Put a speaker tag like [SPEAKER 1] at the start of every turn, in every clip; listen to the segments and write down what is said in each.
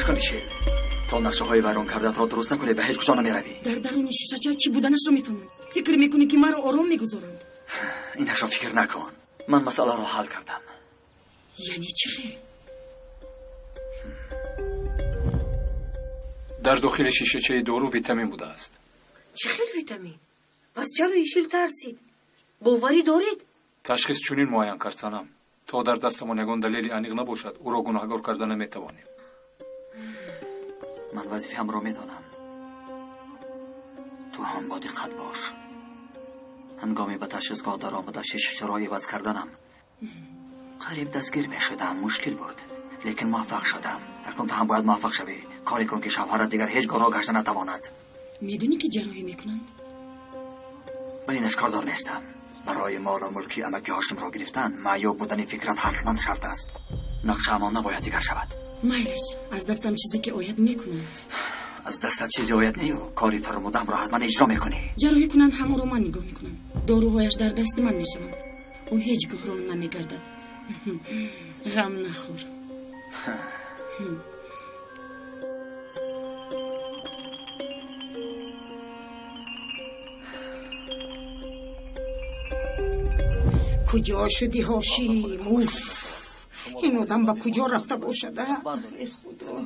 [SPEAKER 1] فراموش کن میشل. تا نقشه های وران کردت را درست نکنی به هیچ کجا نمیروی.
[SPEAKER 2] در درون شیشه چی بودنش رو میفهمند. فکر میکنی که مرا آرام میگذارند.
[SPEAKER 1] اینش را فکر نکن. من مسئله را حل کردم.
[SPEAKER 2] یعنی چه خیر؟
[SPEAKER 3] در داخل شیشه‌چه دارو ویتامین بوده است.
[SPEAKER 4] چه خیلی ویتامین؟ پس چرا ایشیل ترسید؟ باوری دارید؟
[SPEAKER 3] تشخیص چنین معین کرد سنم تا در دستمان یگان دلیلی انیق نباشد او را گناهکار کردن نمیتوانیم.
[SPEAKER 1] من وظیفه‌ام را میدانم. تو هم با دقت باش. هنگامی به تشخیصگاه در آمده شیشه‌چه را عوض کردنم قریب دستگیر میشدم. مشکل بود لیکن موفق شدم. فکر تو هم باید موفق شوی. کاری کن که شوهرت دیگر هیچ گناه گشته نتواند.
[SPEAKER 2] میدونی که جراحی میکنند؟
[SPEAKER 1] به اینش کاردار نیستم. برای مال و ملکی امکی هاشم را گرفتن معیوب بودن فکرت حتما شرط است. نقش امان نباید دیگر شود.
[SPEAKER 2] میلش از دستم چیزی که باید میکنم.
[SPEAKER 1] از دستت چیزی باید نیو. کاری فرمودم را حتما اجرا میکنی.
[SPEAKER 2] جراحی کنند همون رو من نگاه میکنم. داروهایش در دست من میشوند. او هیچ گهران نمیگردد. غم نخور.
[SPEAKER 5] کجا شدی هاشیم؟ اوف، این آدم با کجا رفته باشد؟ خدا.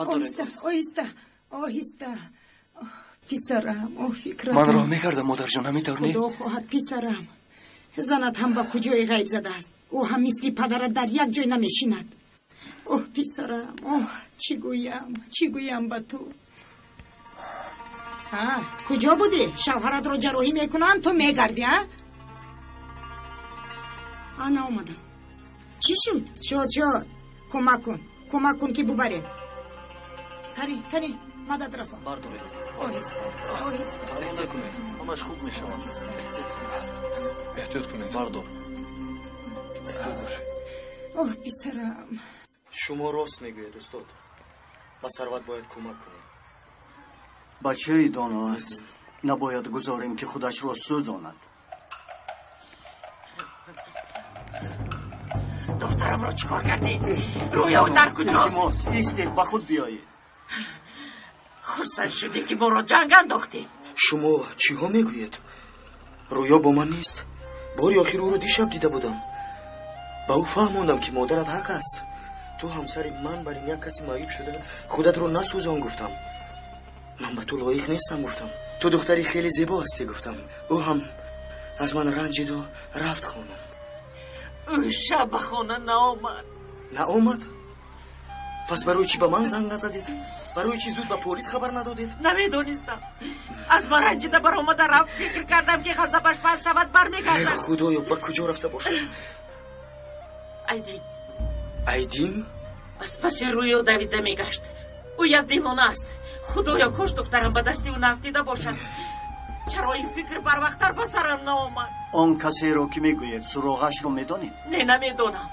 [SPEAKER 5] آهسته آهسته. پسرم، فکرم
[SPEAKER 6] من راه میکردم مادر جان، نمیتونی؟
[SPEAKER 5] خدا خواهد پسرم. زنت هم با کجای غیب زده است. او هم مثل پدرت در یک جای نمیشیند. اوه پسرم، چی گویم با تو؟ کجا بودی؟ شوهرت را جراحی میکنن تو میگردی؟
[SPEAKER 2] آنا اومدم. چی شد؟
[SPEAKER 5] شد. کمک کن که ببریم. کنی مدد رسان.
[SPEAKER 1] بردارید.
[SPEAKER 5] آهسته.
[SPEAKER 1] احتیاط کنید. همش خوب میشه.
[SPEAKER 3] احتیاط کنید.
[SPEAKER 1] بردار.
[SPEAKER 5] اوه پسرم.
[SPEAKER 6] شما راست میگوید استاد. با ثروت باید کمک کنیم.
[SPEAKER 7] بچه دانا است. نباید گذاریم که خودش را سوزاند.
[SPEAKER 4] دخترم را چیکار کردی؟ رویا در کجاست؟
[SPEAKER 7] ایستید با خود بیایید.
[SPEAKER 4] خرسند شدی که ما را جنگ انداختی.
[SPEAKER 6] شما چی ها میگوید؟ رویا با من نیست. باری آخر او رو دیشب دیده بودم. با او فهموندم که مادرت حق است. تو همسر من بر این یک کسی معیوب شده خودت رو نسوزان گفتم. من به تو لایق نیستم گفتم. تو دختری خیلی زیبا هستی گفتم. او هم از من رنجید و رفت خانم.
[SPEAKER 4] او شب به خانه
[SPEAKER 6] نآمد؟ پس برای چی به من زنگ نزدید؟ برای چی زود به پلیس خبر ندادید؟
[SPEAKER 4] نمیدونستم. از من رنجیده برآمده رفت. فکر کردم که غضبش پس شود برمیگردد.
[SPEAKER 6] خدایا به کجا رفته باشه؟ ایدیم؟
[SPEAKER 4] از پس روی دویده میگشت. او یک دیوانه است. خدایا کاش دخترم به دستی او نفتیده باشد. چرا این فکر بر وقتر به سرم نآمد؟
[SPEAKER 7] آن کسی رو که میگوید سراغش رو میدانید؟
[SPEAKER 4] نه نمیدونم.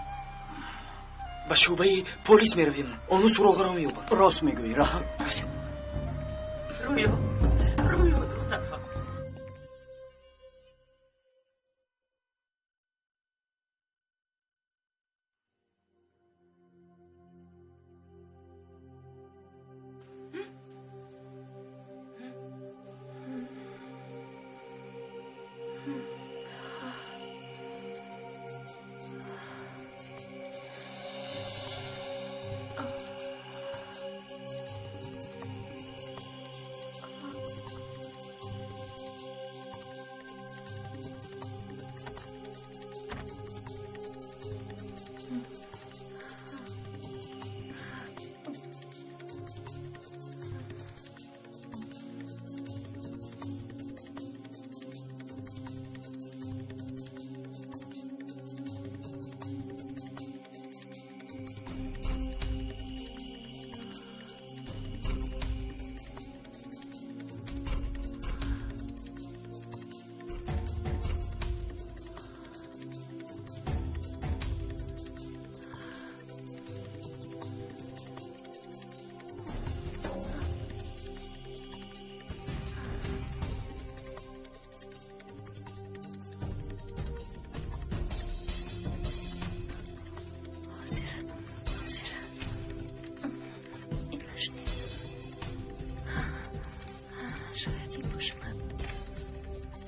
[SPEAKER 6] به شعبه پلیس میرویم. آنو سراغ را مییابند.
[SPEAKER 7] راست میگویی. راه
[SPEAKER 4] رویا دخترم.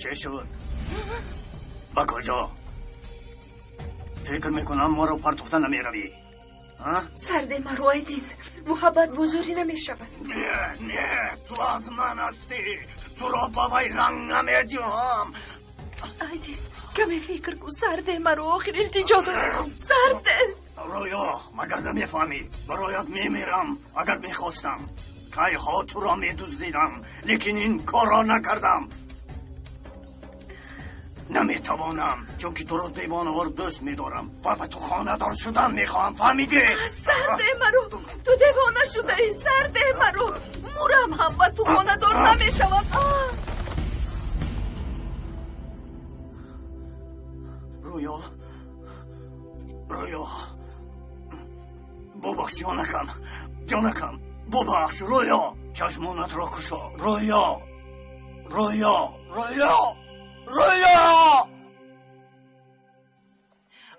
[SPEAKER 7] چه شد؟ با کجا؟ فکر میکنم ما رو پرتوخته نمیروی.
[SPEAKER 8] سرد مرو ایدین محبت بزرگی نمیشود.
[SPEAKER 7] نه تو از من هستی. تو را با ویلنگ نمیدیم.
[SPEAKER 8] ایدین کمی فکر کن. سرد مرو آخر التجا دارم. سرد
[SPEAKER 7] رویا مگر نمیفهمی برایت میمیرم اگر میخواستم. که ها تو را میدزدیدم لیکن این کار را نکردم. نمیتوانم چون که تو رو دیوانه‌وار دوست میدارم و به تو خانه دار شدن میخواهم. فهمیدی؟
[SPEAKER 8] سرد مرو تو دیوانه شده ای. سرد مرو مورم هم با تو خانه دار نمیشود.
[SPEAKER 7] رویا ببخش جانکم ببخش رویا. چشمانت را کشا رویا.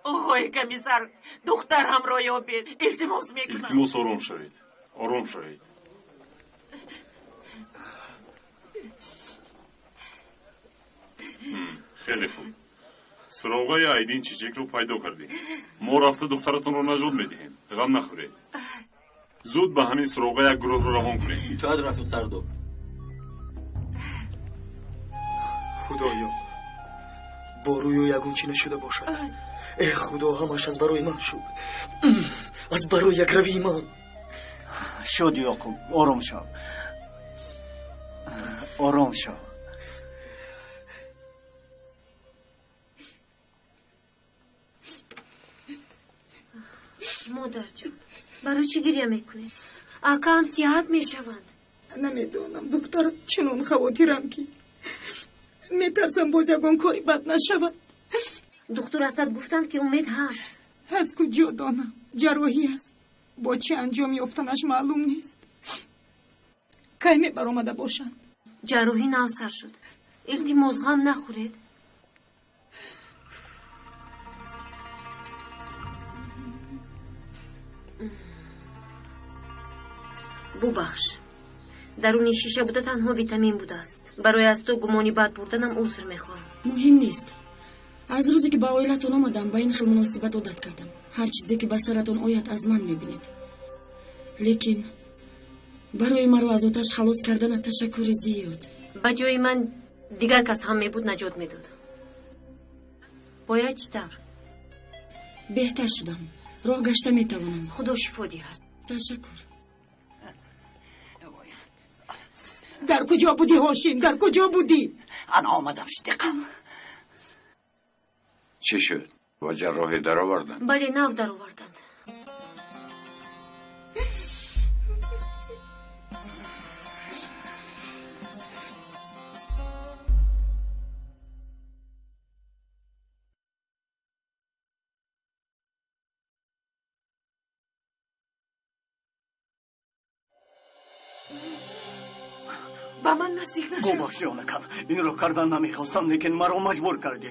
[SPEAKER 4] آقای کمیسر دخترم رویا بید. التماس میکنم.
[SPEAKER 9] التماس آرام شوید. خیلی خوب. سراغای ایدین چیچک رو پیدا کردیم. ما رفته دخترتون رو نجات میدهیم. غم نخورید. زود به همین سراغای یک گروه رو روان کنید.
[SPEAKER 1] ایتاد رفیق سردو.
[SPEAKER 6] خدایا با روی یگون چی نشده باشد. ای خدا همش از برای من شد. از برای یک روی من
[SPEAKER 7] شد. یاقوب آرام شو.
[SPEAKER 10] مادر جون برای چی گریه میکنی؟ آقا هم سیاحت میشوند.
[SPEAKER 5] نمیدونم دختر چنون خواطرم که میترسم باز یکون کاری بد نشود.
[SPEAKER 10] دکتر اسد گفتند که امید هست.
[SPEAKER 5] از کجا دانم؟ جراحی است. با چه انجامی افتانش معلوم نیست. کی می برآمده باشند؟
[SPEAKER 10] جراحی ناسر شد. التماس غم نخورید. ببخش. درون شیشه بوده تنها ویتامین بوده است. برای از تو گمانی بد بردنم عذر میخوام.
[SPEAKER 2] مهم نیست. از روزی که با اویلتون آمدم با این خیل مناسبت عادت کردم. هر چیزی که به سرتون آید از من میبینید. لیکن برای مرا از آتش خلاص کردن تشکر زیاد.
[SPEAKER 10] با جای من دیگر کس هم میبود نجات میداد. باید چطور؟
[SPEAKER 2] بهتر شدم. راه گشته میتوانم.
[SPEAKER 10] خدا شفا دهد.
[SPEAKER 2] تشکر.
[SPEAKER 5] در کجا بودی هاشم؟ در کجا بودی؟
[SPEAKER 1] انا آمدم صدیقم.
[SPEAKER 9] چی شد؟ با جراحی در آوردن؟
[SPEAKER 10] بله نو در آوردند.
[SPEAKER 8] با من نزدیک نشو.
[SPEAKER 7] ببخش جانکم این رو کردن نمیخواستم لیکن مرا مجبور کردی.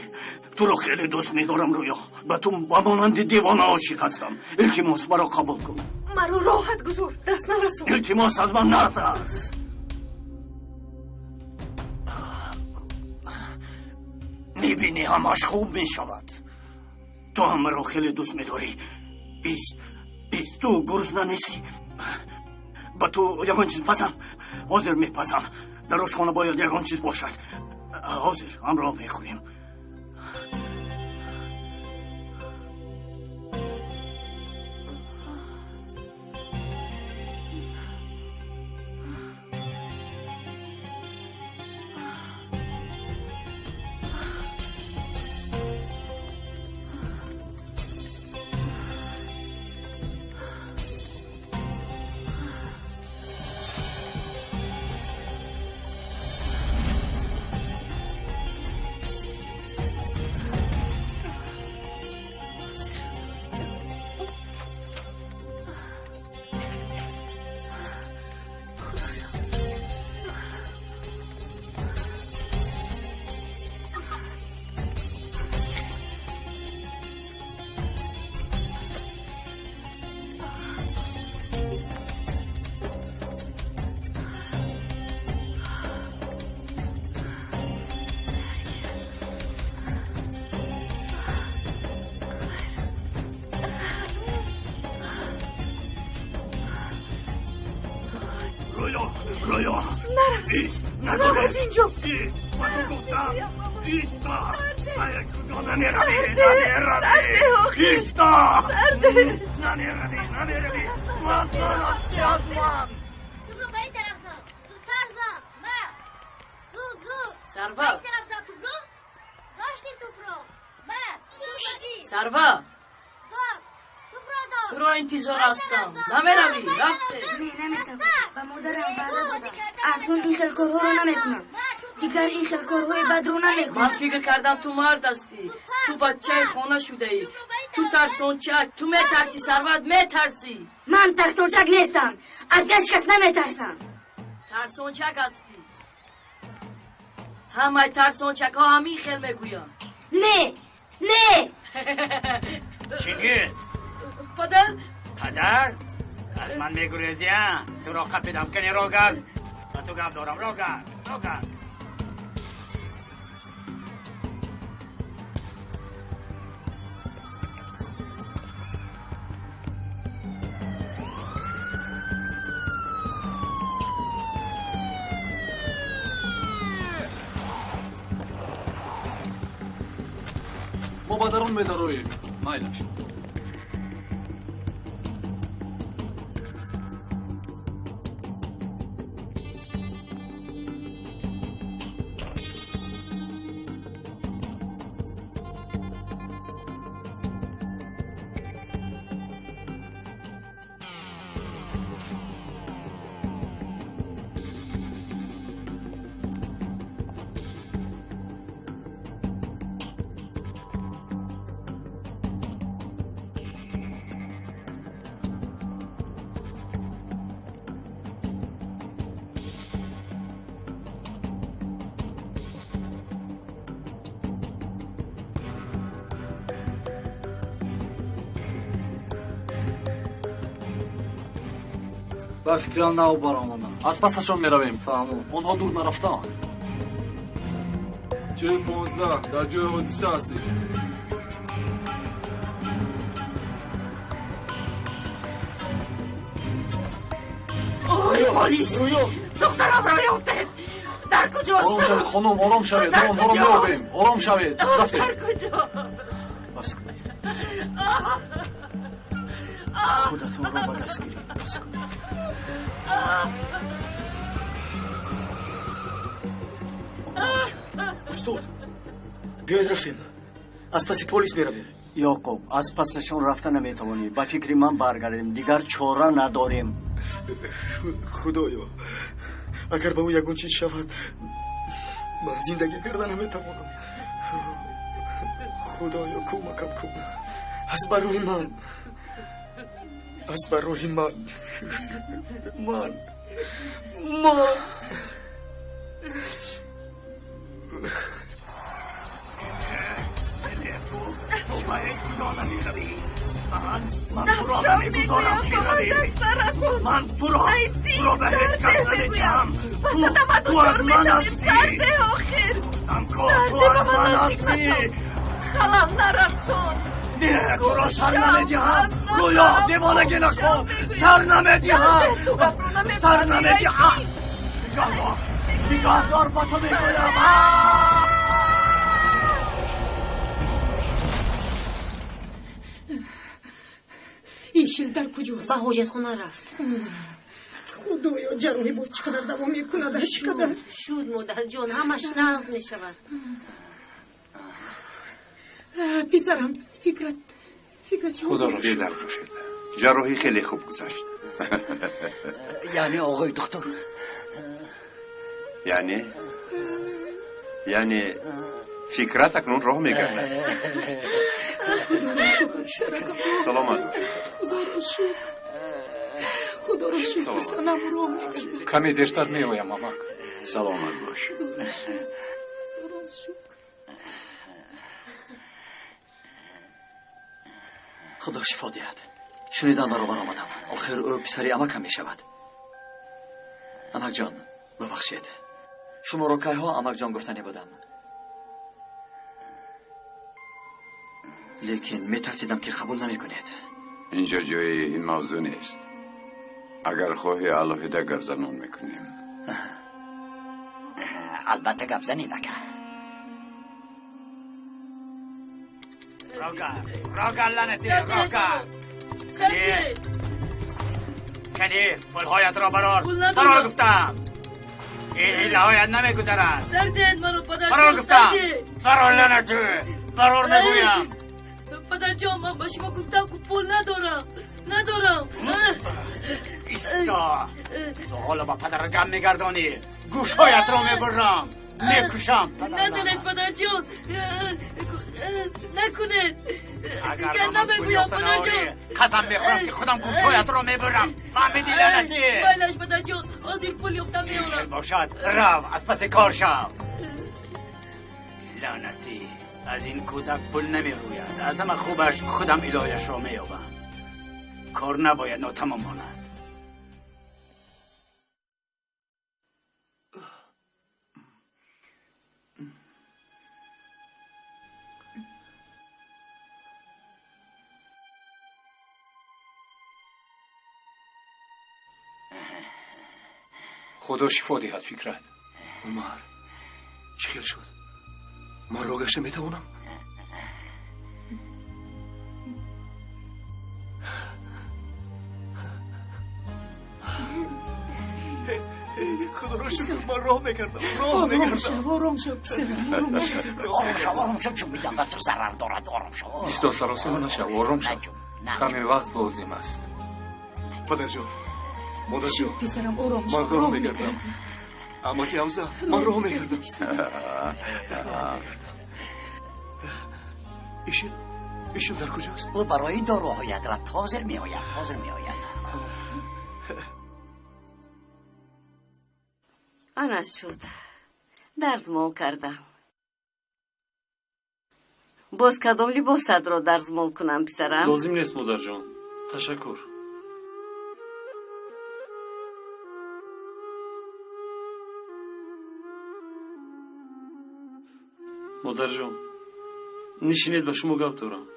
[SPEAKER 7] تو رو خیلی دوست میدارم رویا. به تو با مانند دیوانه عاشق هستم. التماس مرا قبول کن.
[SPEAKER 8] مرا راحت گذار. دست نرسون.
[SPEAKER 7] التماس از من نترس. میبینی همش خوب میشود. تو هم مرا خیلی دوست میداری. ایست تو گرسنه نیستی. با تو یکان چیز پسم. حاضر میپسم. در آشخانه باید یکان چیز باشد. حاضر همراه میخوریم. رویا ایست
[SPEAKER 8] نرو از اینجا
[SPEAKER 7] ایست با تو گفتم ایستا کجا نمیروی ایستا نمیروی تو از من هستی از من
[SPEAKER 11] توبرو به این طرف زن زودتر زن من زود
[SPEAKER 4] سروا
[SPEAKER 11] به این طرف زن توبرو داشتی توبرو من
[SPEAKER 4] سروا
[SPEAKER 11] توبرو
[SPEAKER 4] تو را انتظار هستم نمیروی رفته
[SPEAKER 12] نمیتونم و مادرم بله بودم اکنون این خلکارها رو نمیکنم دیگر این خلکارهای بد رو نمیکنم
[SPEAKER 4] من فکر کردم تو مرد هستی تو بچه خانه شده ای تو ترسونچک تو میترسی سروت میترسی
[SPEAKER 12] من ترسونچک نیستم از هیچ کس نمیترسم
[SPEAKER 4] ترسونچک هستی همه ترسونچک ها همین خیل میگویم
[SPEAKER 12] نه
[SPEAKER 7] چنگیز پدر از من میگریزی تو را قپیدم کنی روگر و تو گفت دارم روگر
[SPEAKER 3] ما با درون میدارویم مایلش
[SPEAKER 1] با فکران نو برآمدم از پسشون میرویم فهمو اونها دور نرفتن
[SPEAKER 13] چه 19 در جای حادثه هستی
[SPEAKER 4] پلیس دخترم را یافته در کجاست
[SPEAKER 3] آرام شوید خانم آرام شوید آرام میرویم آرام شوید رفتیم
[SPEAKER 4] در کجا
[SPEAKER 6] بس کنید خودتون رو با دست گیرید بس کنید استاد بیاید رفتیم از پس پلیس میرویم
[SPEAKER 7] یعقوب از پسشون رفتن نمیتوانی با فکری من برگردیم دیگر چاره نداریم
[SPEAKER 6] خدایا اگر به او یگون چیز شود من زندگی کردن نمیتوانم خدایا کمکم کن از برای من
[SPEAKER 7] تو با هیچ کجا نمیروی من تو را نمیگذارم که روی من تو را به هیچ کس نمیدهم تو از من هستی تو از من هستی
[SPEAKER 8] خلم نرسون
[SPEAKER 7] نه تو را سر نمیدهم رویا دیوانگی نکن سر نمیدهم نگاه دار با تو میگویم
[SPEAKER 5] ایشیل در کجاست؟
[SPEAKER 10] به حاجت خونه رفت
[SPEAKER 5] خدایا جراحی باز چقدر دوام میکند چقدر
[SPEAKER 10] شود مادر جان همش ناز میشود
[SPEAKER 5] پسرم فکرت
[SPEAKER 3] خدا را
[SPEAKER 9] بیدر باشید جراحی خیلی خوب گذشت
[SPEAKER 7] یعنی آقای دکتر
[SPEAKER 9] یعنی فکرت اکنون راه میگردد سلامت
[SPEAKER 5] خدا را شکر سنم راه میگردد
[SPEAKER 3] کمی دیرتر میایم ماما
[SPEAKER 9] سلامت باش
[SPEAKER 1] خدا شفا دهد شنیدن برابر آمدم آخر او پسری امکم می شود امک جان ببخشید شما را که ها امک جان گفتنی بودم لیکن می ترسیدم که قبول نمی کنید
[SPEAKER 14] اینجا جای این موضوع نیست اگر خواهی علاهیده گردنون میکنیم البته گپزنی نکه
[SPEAKER 7] راگا لعنتی راگا کنی پولهایت را برار گفتم این هیله هایت نمیگذرد
[SPEAKER 8] سردید منو پدر
[SPEAKER 7] برار
[SPEAKER 8] جان
[SPEAKER 7] گفتم
[SPEAKER 8] سردید
[SPEAKER 7] برار لعنتی برار نگویم
[SPEAKER 8] پدر جان من به شما گفتم که پول ندارم
[SPEAKER 7] ایستا تو حالا با پدر گم میگردانی گوشهایت را میبرم میکشم
[SPEAKER 8] نزنید پدر جان نکنید
[SPEAKER 7] اگر
[SPEAKER 8] دیگر نمیگویم پدر جان
[SPEAKER 7] قسم میخورم که خودم گوشهایت را میبرم فهمیدی لعنتی
[SPEAKER 8] بایلش پدر جان از این پول یفتم میارم
[SPEAKER 7] باشد رو از پس کار شو لعنتی از این کودک پول نمیروید از همه خوبش خودم الهیش را میابم کار نباید ناتمام ماند
[SPEAKER 3] خدا شفا دهد فکرت.
[SPEAKER 6] عمر چی خیل شد؟ من را گشته میتوانم؟ خدا را شکر من راه میکردم
[SPEAKER 5] آرام شو
[SPEAKER 14] آرام شو چون میگم و تو ضرر دارد آرام شو
[SPEAKER 3] ایستا سراسیمه نشو آرام شو کمی وقت لازم است
[SPEAKER 6] پدر جان مادر جان
[SPEAKER 5] پسرم آرام شو
[SPEAKER 6] من راه میکردم اما که همزه من راه میکردم ایشون در کجاست؟
[SPEAKER 14] او برای داروهایت رفت حاضر میآید
[SPEAKER 15] آنش شد درزمال کردم باز کدام لباست را درزمال کنم پسرم؟
[SPEAKER 16] لازم نیست مادر جان تشکر مادر جان نشینید به شما گپ دارم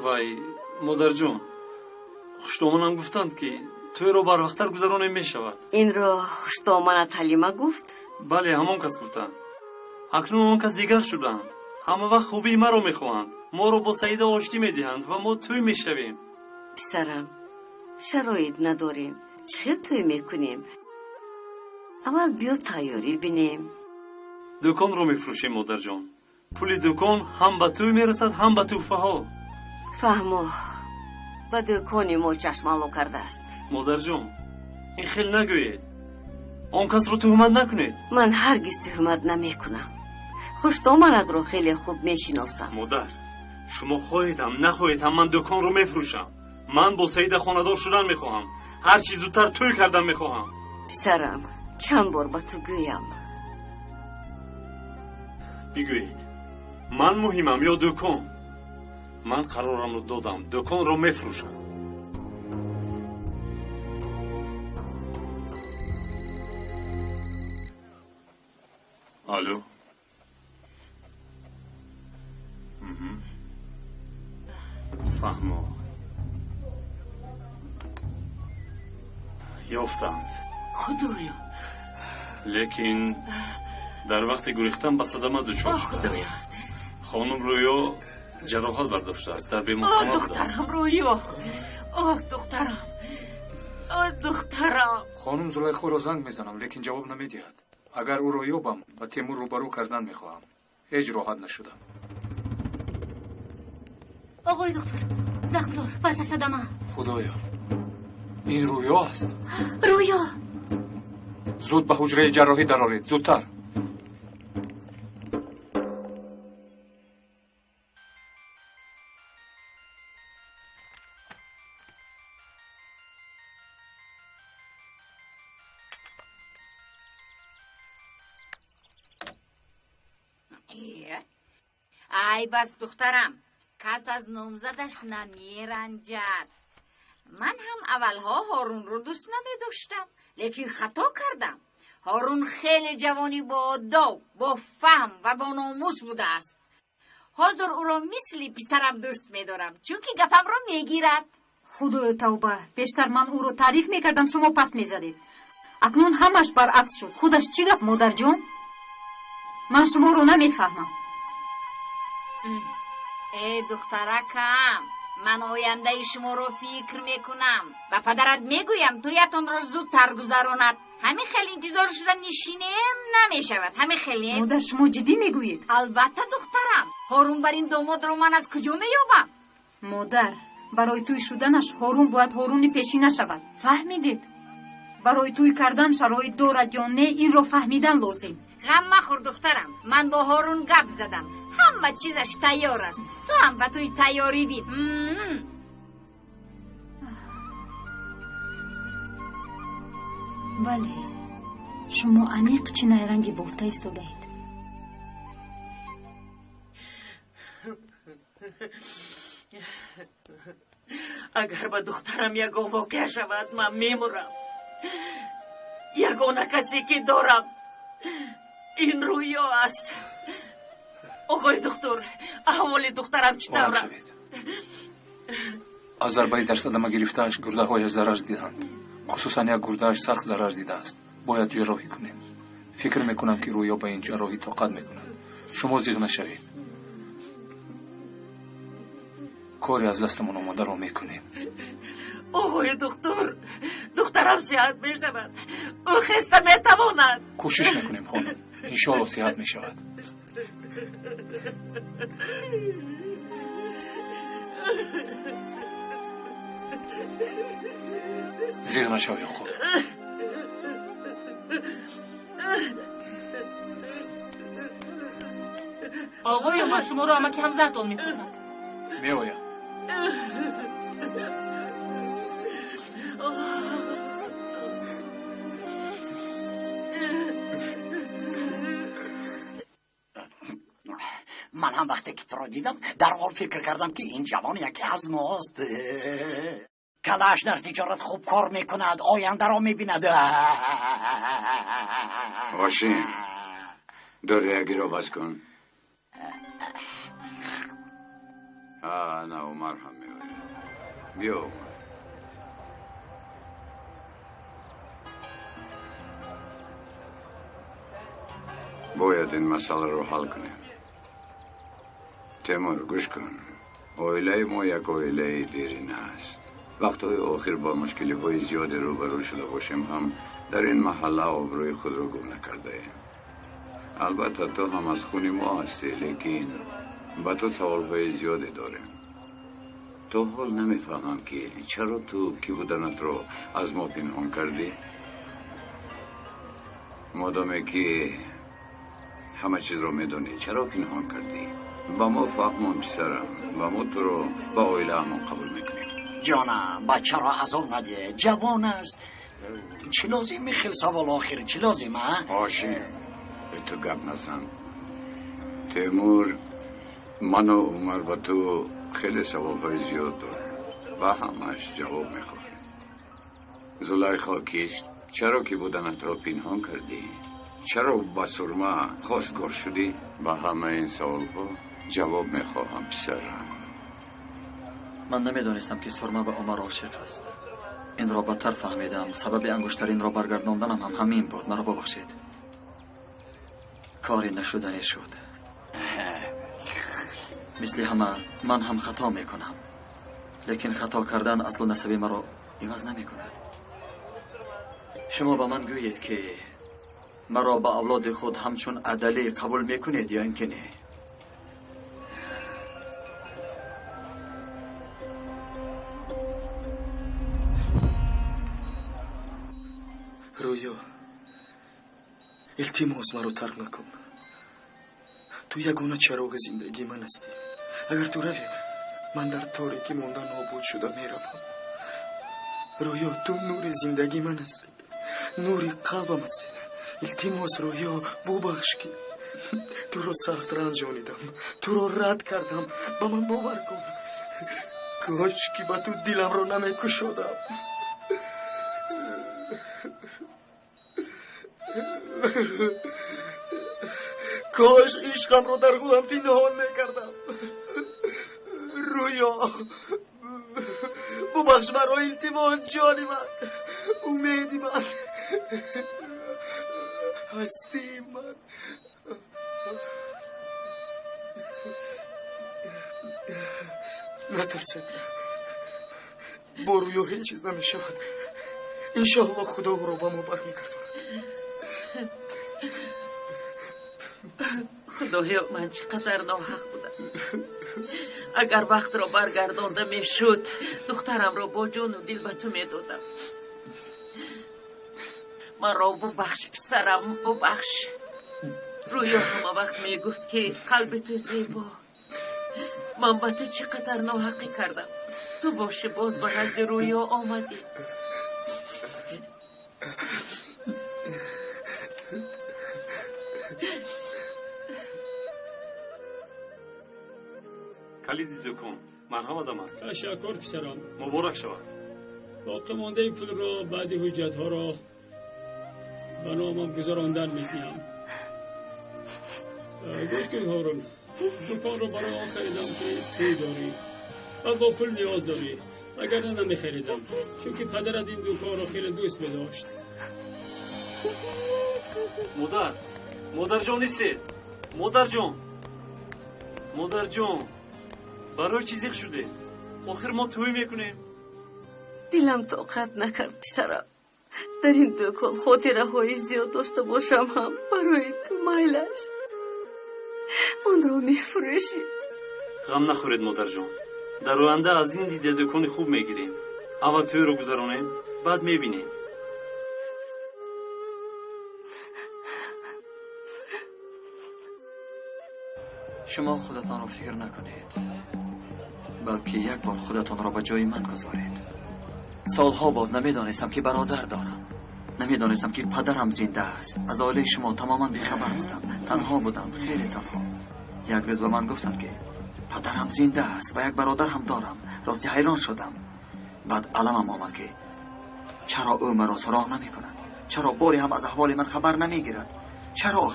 [SPEAKER 16] وای مادر جان خوشتامانم گفتند که توی رو بر وقتر گذرانه می شود
[SPEAKER 15] این رو خوشتامانت حلیمه گفت؟
[SPEAKER 16] بله همان کس گفتند اکنون آن کس دیگر شدند همه وقت خوبی ما رو می خواهند ما رو با سعیده آشتی می دهند و ما توی می شویم
[SPEAKER 15] پسرم شرایط نداریم چه توی می کنیم اول بیا تیاری بینیم
[SPEAKER 16] دکان رو می فروشیم مادر جان پول دکان هم به توی می رسد هم به توفه ها
[SPEAKER 15] فهمو با دکانی ما چشمالو کرده است
[SPEAKER 16] مادر جان این خیلی نگوید آن کس رو تهمت نکنید
[SPEAKER 15] من هرگز تهمت نمی کنم خوشتامانت رو خیلی خوب می شناسم
[SPEAKER 16] مادر شما خواهیدم نخواهیدم من دکان رو می فروشم من با سعید خاندار شدن می خواهم هر چی زودتر توی کردن می خواهم
[SPEAKER 15] پسرم چند بار با تو گویم
[SPEAKER 16] بگویید من مهمم یا دکان من قرارم رو دادم دکان رو می فروشم
[SPEAKER 9] الو
[SPEAKER 16] فهمو یافتند
[SPEAKER 4] خدایا
[SPEAKER 16] لیکن در وقت گریختن به صدمه دچار شده است خانم رویا جراحت برداشته است در بیمارستان
[SPEAKER 4] دخترم رویا دخترم
[SPEAKER 3] خانم زلیخا را زنگ میزنم لیکن جواب نمیدهد اگر او را یابم با تیمور روبرو کردن میخواهم هیچ راحت نشدم
[SPEAKER 11] آقای دکتر زخم دار پس صدمه
[SPEAKER 3] خدایا این رویا است
[SPEAKER 11] رویا
[SPEAKER 3] زود به حجره جراحی درآرید زودتر
[SPEAKER 17] ای بس دخترم کس از نامزدش نمیرنجد من هم اولها هارون رو دوست نمیداشتم لیکن خطا کردم هارون خیلی جوانی با آداب با فهم و با ناموس بوده است حاضر او را مثل پسرم دوست می‌دارم چون که گپم را میگیرد.
[SPEAKER 18] خدای توبه، بیشتر من او رو تعریف میکردم شما پس میزدید. اکنون همش برعکس شد. خودش چی گپ مادر جان؟ من شما رو نمیفهمم.
[SPEAKER 17] ای دخترکم، من آینده شما رو فکر میکنم و پدرت میگویم تویتون را زودتر گذراند. همین خیلی انتظار شدن نشینیم نمیشود. همین خیلی.
[SPEAKER 18] مادر شما جدی میگویید؟
[SPEAKER 17] البته دخترم. هارون بر این داماد رو من از کجا مییابم؟
[SPEAKER 18] مادر، برای توی شدنش هارون باید هارون پیشینه شود. فهمیدید؟ برای توی کردن شرایط دارد یا نه این رو فهمیدن لازم.
[SPEAKER 17] غم مخور دخترم، من با هارون گپ زدم، همه چیزش تیار است. تو هم به توی تیاری بید.
[SPEAKER 18] بله، شما عمیق چینه رنگی بافته ایستاده اید.
[SPEAKER 4] اگر به دخترم یگان واقع شود من میمورم. یگانه کسی که دارم این رویا است. آقای دکتر، احوال دخترم چطور است؟
[SPEAKER 3] از ضربه در صدمه گرفته‌اش گرده‌هایش ضرر دیدند. خصوصا یک گرده‌اش سخت ضرر دیده است. باید جراحی کنیم. فکر میکنم که رویا به این جراحی طاقت میکند. شما زیغ نشوید. کاری از دستمون آمده رو میکنیم.
[SPEAKER 4] آقای دکتر، دخترم صحت میشود. او خسته میتواند.
[SPEAKER 3] کوشش میکنیم خانم. انشالله صحت میشود. زیر نشوی خوب.
[SPEAKER 19] آقای ما شما رو همه که هم زهتون میپوزند.
[SPEAKER 3] میایم.
[SPEAKER 14] من هم وقتی که تو رو دیدم در حال فکر کردم که این جوان یکی از ماست. کلاش در تجارت خوب کار میکند، آینده را میبیند.
[SPEAKER 20] باشین دریاگی رو باز کن. نه عمر هم میباید. بیا عمر. باید این مسئله رو حل کنیم. تیمور گوش کن. اویله ما یک اویله دیرین است. وقتهای آخر با مشکلی های زیاد روبرو شده باشیم هم در این محله آبروی خود رو گم نکرده ایم. البته تو هم از خونی ما هستی، لیکن با تو سوال های زیادی داریم. تو حال نمیفهمم که چرا تو کی بودنت رو از ما پنهان کردی؟ مادامی که همه چیز رو میدونی چرا پنهان کردی؟ با ما فهمون پسرم، با ما تو رو با اویله همون قبول میکنیم.
[SPEAKER 14] جانم بچه را از اون ندیه، جوان است. چی لازم میخیل سوال آخر چی لازم ها؟
[SPEAKER 20] باشی به تو گپ نزن. تیمور من و عمر با تو خیلی سوال های زیاد داره و همش جواب میخواه. زلیخا کیست؟ چرا که بودنت را پنهان کردی؟ چرا با سرما خواستگار شدی؟ با همه این سوال ها جواب میخواهم پسرم.
[SPEAKER 1] من نمیدانستم که سرما به عمر عاشق است. این را بدتر فهمیدم. سبب انگشترین را برگرداندنم هم همین بود. مرا ببخشید. کاری نشدنی شد. مثل همه من هم خطا میکنم، لیکن خطا کردن اصل و نسب مرا عوض نمی کند. شما به من گویید که مرا با اولاد خود همچون عدلی قبول میکنید یا اینکه نه؟
[SPEAKER 6] رویا، التماس مرا ترک نکن. تو یگانه چراغ زندگی من هستی. اگر تو روی من در تاریکی مانده نابود شده میروم. رویا، تو نور زندگی من هستی، نور قلبم هستی. التماس رویا ببخش که تو رو سخت رنجانیدم، تو رو رد کردم. با من باور کن، کاش که با تو دلم رو نمیکشودم. کاش عشقم رو در خودم پنهان میکردم. رویا ببخش مرا التماس جانی من امیدی من هستی من نترسد با رویا هیچ چیز نمیشود انشاءالله خدا او را با ما برمیگرداند
[SPEAKER 4] خدایا من چقدر ناحق بودم اگر وقت را برگردانده میشد دخترم را با جان و دل به تو میدادم من را ببخش پسرم ببخش رویا همه وقت میگفت که قلب تو زیبا من به تو چقدر ناحقی کردم تو باشه باز به نزد رویا آمدی
[SPEAKER 16] کلید دکان من هم آدمم
[SPEAKER 21] تشکر پسرم
[SPEAKER 16] مبارک شود
[SPEAKER 21] باقی مانده پول را بعد حجت ها را به نامم گذراندن میدیم گوش کن هارون دکان را برای آن خریدم که توی داری و با پول نیاز داری اگر نه نمیخریدم چون که پدرت این دکان را خیلی دوست بداشت
[SPEAKER 16] مادر جان نیستی مادر جان برای چیزی شده آخر ما توی میکنیم
[SPEAKER 15] دلم طاقت نکرد پسرم در این دکان خاطره های زیاد داشته باشم هم برای تو میلش اون رو میفروشی
[SPEAKER 16] غم نخورید مادر جان در آینده از این دیده دکان خوب میگیریم اول توی رو گذرانیم بعد میبینیم
[SPEAKER 1] شما خودتان رو فکر نکنید بلکه یک بار خودتان را به جای من گذارید سالها باز نمیدانستم که برادر دارم نمیدانستم که پدرم زنده است از عائله شما تماما بیخبر بودم تنها بودم خیلی تنها یک روز به من گفتند که پدرم زنده است و یک برادر هم دارم راستی حیران شدم بعد علمم آمد که چرا او مرا سراغ نمی کند چرا باری هم از احوال من خبر نمی گیرد چرا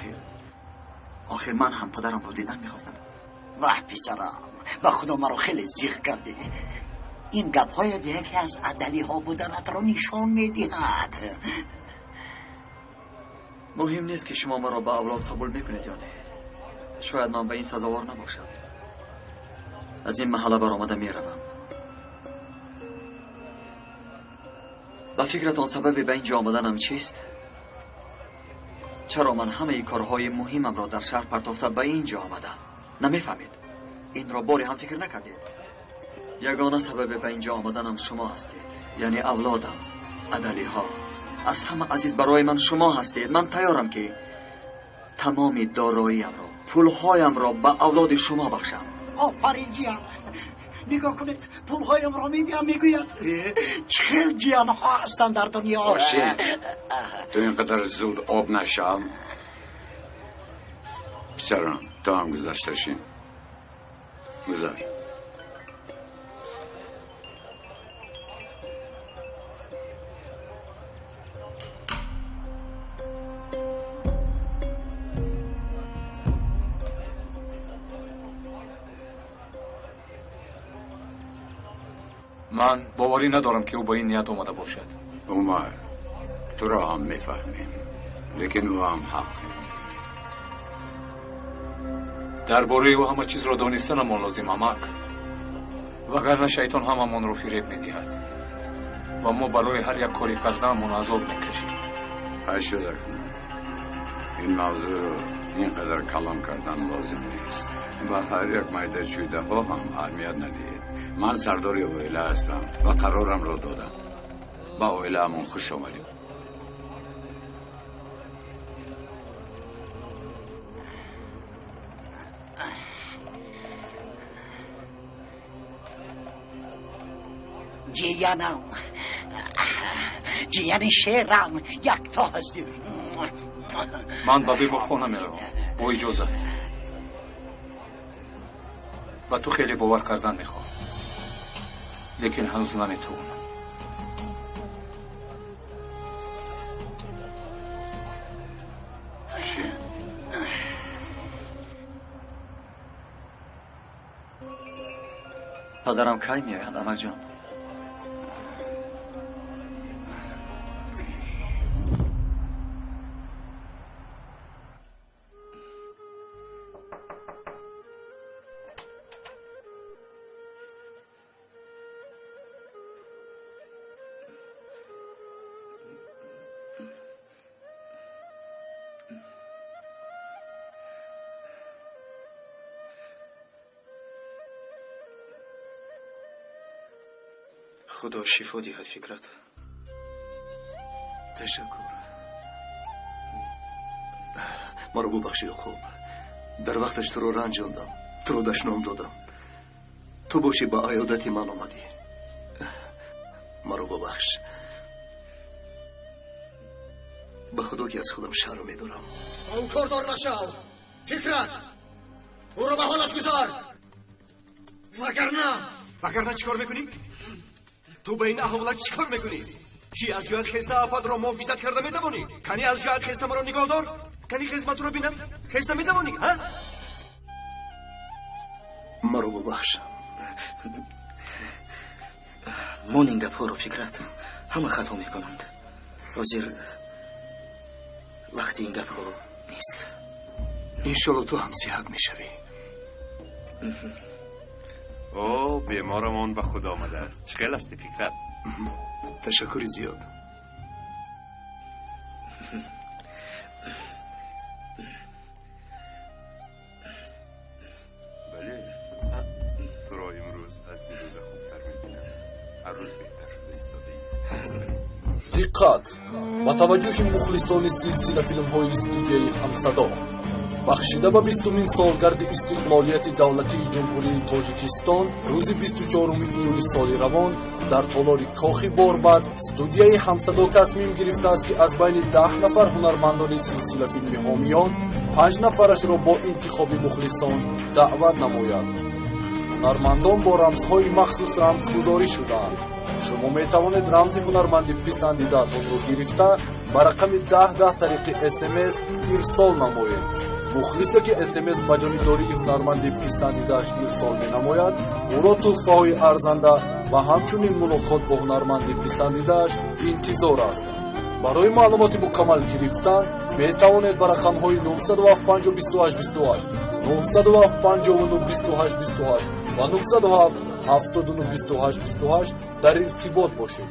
[SPEAKER 1] آخر من هم پدرم رو دیدن میخواستم
[SPEAKER 14] واه پسرم به خدا مرا خیلی زیغ کردی این گپ های دیگه که از عدلی ها بودنت را نشان میدهد
[SPEAKER 1] مهم نیست که شما مرا به اولاد قبول میکنید یا نه شاید من به این سزاوار نباشم از این محله برآمده میروم به فکرتان سبب به اینجا آمدنم چیست؟ چرا من همه کارهای مهمم را در شهر پرتافته به اینجا آمدم نمیفهمید این را باری هم فکر نکردید یگانه سبب به اینجا آمدنم شما هستید یعنی اولادم عدلی ها از همه عزیز برای من شما هستید من تیارم که تمام داراییم را پولهایم را به اولاد شما بخشم
[SPEAKER 14] آفرین جیان نگاه کنید پولهایم را میدیم میگوید چه جیان ها هستند در دنیا
[SPEAKER 20] باشید تو اینقدر زود آب نشم پسرم تو هم گذشته شین گذاری
[SPEAKER 3] من باوری ندارم که او با این نیت آمده باشد
[SPEAKER 20] عمر تو را هم میفهمیم لیکن او هم حق
[SPEAKER 3] درباره او همه چیز را دانستنمان لازم امک وگرنه شیطان هممان را فریب میدهد و ما برای هر یک کاری کردنمان عذاب میکشیم
[SPEAKER 20] شده این موضوع رو اینقدر کلام کردن لازم نیست و هر یک میده چویده ها هم اهمیت ندهید من سرداری اویله هستم و قرارم رو دادم با اویله همون خوش آمدیم
[SPEAKER 14] جیان شیرم یک تا هستی
[SPEAKER 3] من به بیگاه خانه میروم با اجازه و تو خیلی باور کردن میخوام لیکن هنوز نمیتونم
[SPEAKER 1] پدرم کی میآید امک جان؟
[SPEAKER 6] خدا شفا دهد فکرت. تشکر. مرا ببخشید خوب. در وقتش تو رو رنجاندم، تو رو دشنام دادم. تو باشی با عیادت من آمدی. مرا ببخش. به خدا که از خودم شرم میدارم.
[SPEAKER 7] او کردار نشو. فکرت او رو به حالش گذار. وگرنه چیکار میکنی؟ تو به این احوالات چیکار میکنی؟ چی از جهت خسته آفت را محافظت کرده میتوانی؟ کنی از جهت خسته مرا نگاه دار؟ کنی خدمت رو بینم؟ خسته میتوانی؟ ها؟
[SPEAKER 6] مرا ببخش. من این گپ ها رو فکرت همه خطا میکنند. حاضر وقتی این گپ ها نیست. انشالله تو هم صحت میشوی.
[SPEAKER 16] او بیمارمون به خود آمده است. چقدر است فکرت؟
[SPEAKER 6] تشکر زیاد.
[SPEAKER 16] بله تو را امروز از دیروز خوبتر میبینم. هر روز بهتر شده ایستاده.
[SPEAKER 2] دقت با توجه مخلصان سلسله فیلم های استودیوی همصدا بخشیده به 20مین سالگرد استقلالیت دولتی جمهوری تاجیکستان روز 24 ایولی سال روان در تالار کاخ باربد استودیوی همصدا تصمیم گرفته است که از بین 10 نفر هنرمندان سلسله فیلمی حامیان 5 نفرش را با انتخاب مخلصان دعوت نماید. هنرمندان با رمزهای مخصوص رمزگذاری شدند. شما میتوانید رمز هنرمندی پسندیدتان را گرفته به رقم 10 طریق SMS ارسال نمایید. مخلصی که SMS به جانبداری هنرمند پسندیده‌اش ارسال می‌نماید او را تحفه‌های ارزنده و همچنین ملاقات با هنرمند پسندیده‌اش انتظار است. برای معلومات مکمل گرفتن می‌توانید به رقم‌های 907 28 28 907 59 28 28 و 907 79 28 28 در ارتباط باشید.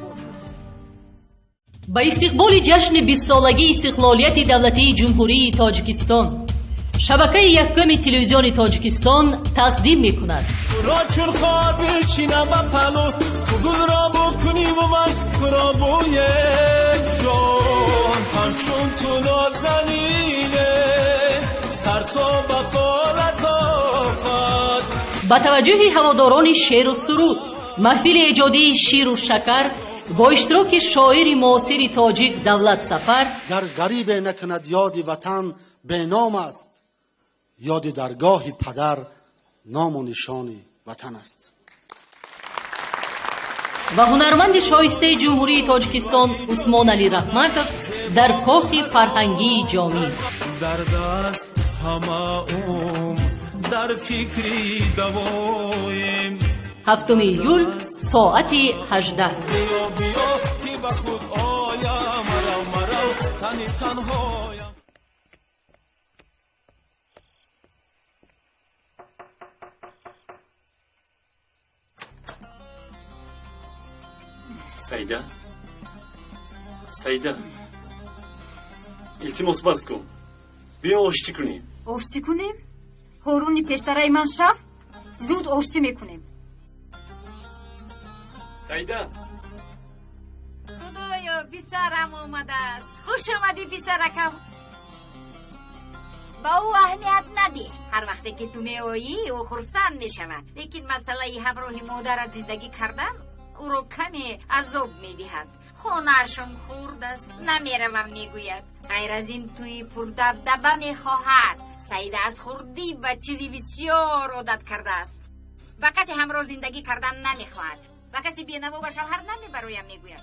[SPEAKER 22] با استقبال جشن 20 سالگی استقلالیت دولتی جمهوری تاجیکستان شبکه یکم تلویزیون تاجیکستان تقدیم می‌کند.
[SPEAKER 23] را چون خواب بشینم با پلو تو گل را بکنی و من تو را بوی جان همچون تو نازنینه سر تو با قالت آفد.
[SPEAKER 22] با توجه هواداران شعر و سرود محفل ایجادی شیر و شکر با اشتراک شاعر معاصر تاجیک دولت سفر
[SPEAKER 24] در غریب نکند یاد وطن به نام است. یاد درگاه پدر نام و نشان وطن است.
[SPEAKER 22] و هنرمند شایسته جمهوری تاجیکستان عثمان علی رحمتوف در کاخ فرهنگی جامی
[SPEAKER 23] در دست همه در فکری دوایم
[SPEAKER 22] 7 ایول ساعت 18.
[SPEAKER 23] بیا که به خود آیم مرا تنهایم.
[SPEAKER 16] سعیده التماس باز کن. بیا آشتی کنیم.
[SPEAKER 18] آشتی کنیم؟ هارونی پشترای من شب زود آشتی میکنیم.
[SPEAKER 16] سعیده
[SPEAKER 17] خدایا پسرم آمده است. خوش آمدی پسرکم. با او اهمیت ندی. هر وقتی که تو میایی او خرسند میشود. لیکن مسئله همراه مادرت زندگی کردن او رو کمی عذاب میدهد. خونه‌شون خورد است. نمیروم میگوید. غیر از این توی پردبدبه میخواهد. سعیده از خوردی و چیزی بسیار عادت کرده است. با کسی همراه زندگی کردن نمیخواهد. با کسی بینوا و شوهر نمیبرویم میگوید.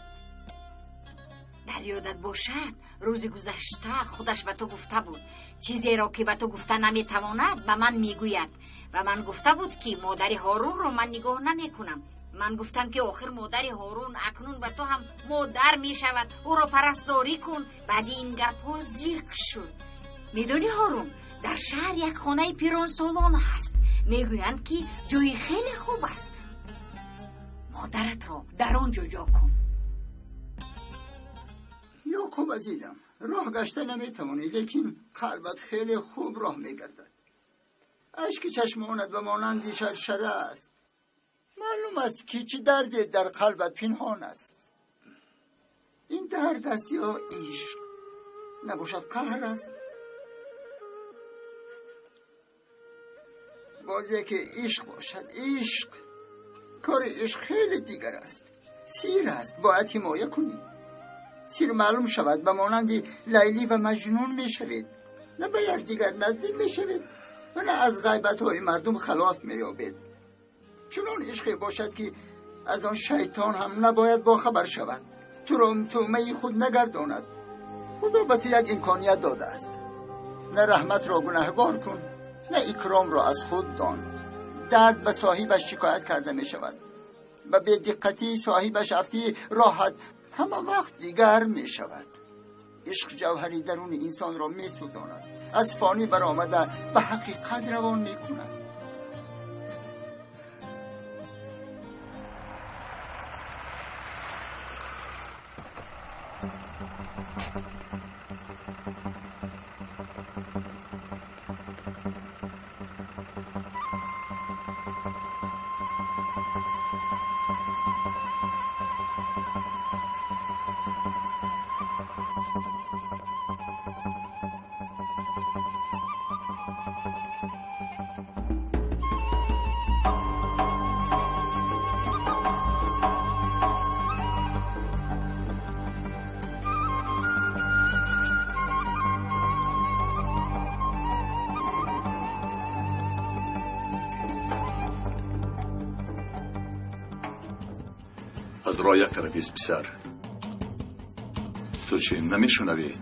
[SPEAKER 17] در یادت باشد روز گذشته خودش به تو گفته بود چیزی را که به تو گفته نمیتواند به من میگوید. و من گفته بود که مادر هارون رو من نگاه نمیکنم. من گفتم که آخر مادر هارون اکنون به تو هم مادر می شود، او را پرستاری کن. بعد این گپ زیق شد. میدونی هارون، در شهر یک خانه پیران سالان هست، میگویند که جای خیلی خوب است. مادرت را در آنجا جا کن.
[SPEAKER 7] یعقوب عزیزم، راه گشته نمیتوانی، لیکن قلبت خیلی خوب راه میگردد. اشک چشمانت و مانندی شرشره است. معلوم است که چه دردی در قلبت پنهان است. این درد است یا عشق؟ نباشد قهر است؟ بازی که عشق باشد، عشق، کار عشق خیلی دیگر است. سیر است، باید حمایه کنی. سیر معلوم شود به مانند لیلی و مجنون می شوید، نه به یکدیگر نزدیک می شوید و نه از غیبت های مردم خلاص می یابید. چنان عشقی باشد که از آن شیطان هم نباید با خبر شود، تو را تومه خود نگرداند. خدا به تو یک امکانیت داده است، نه رحمت را گناهگار کن، نه اکرام را از خود دان. درد به صاحبش شکایت کرده می شود و به دقتی صاحبش افتی راحت همه وقت دیگر می شود. عشق جوهری درون انسان را می سوزاند، از فانی برآمده به حقیقت روان می کند.
[SPEAKER 20] از راه یک طرف است پسر. تو چی نمیشنوی؟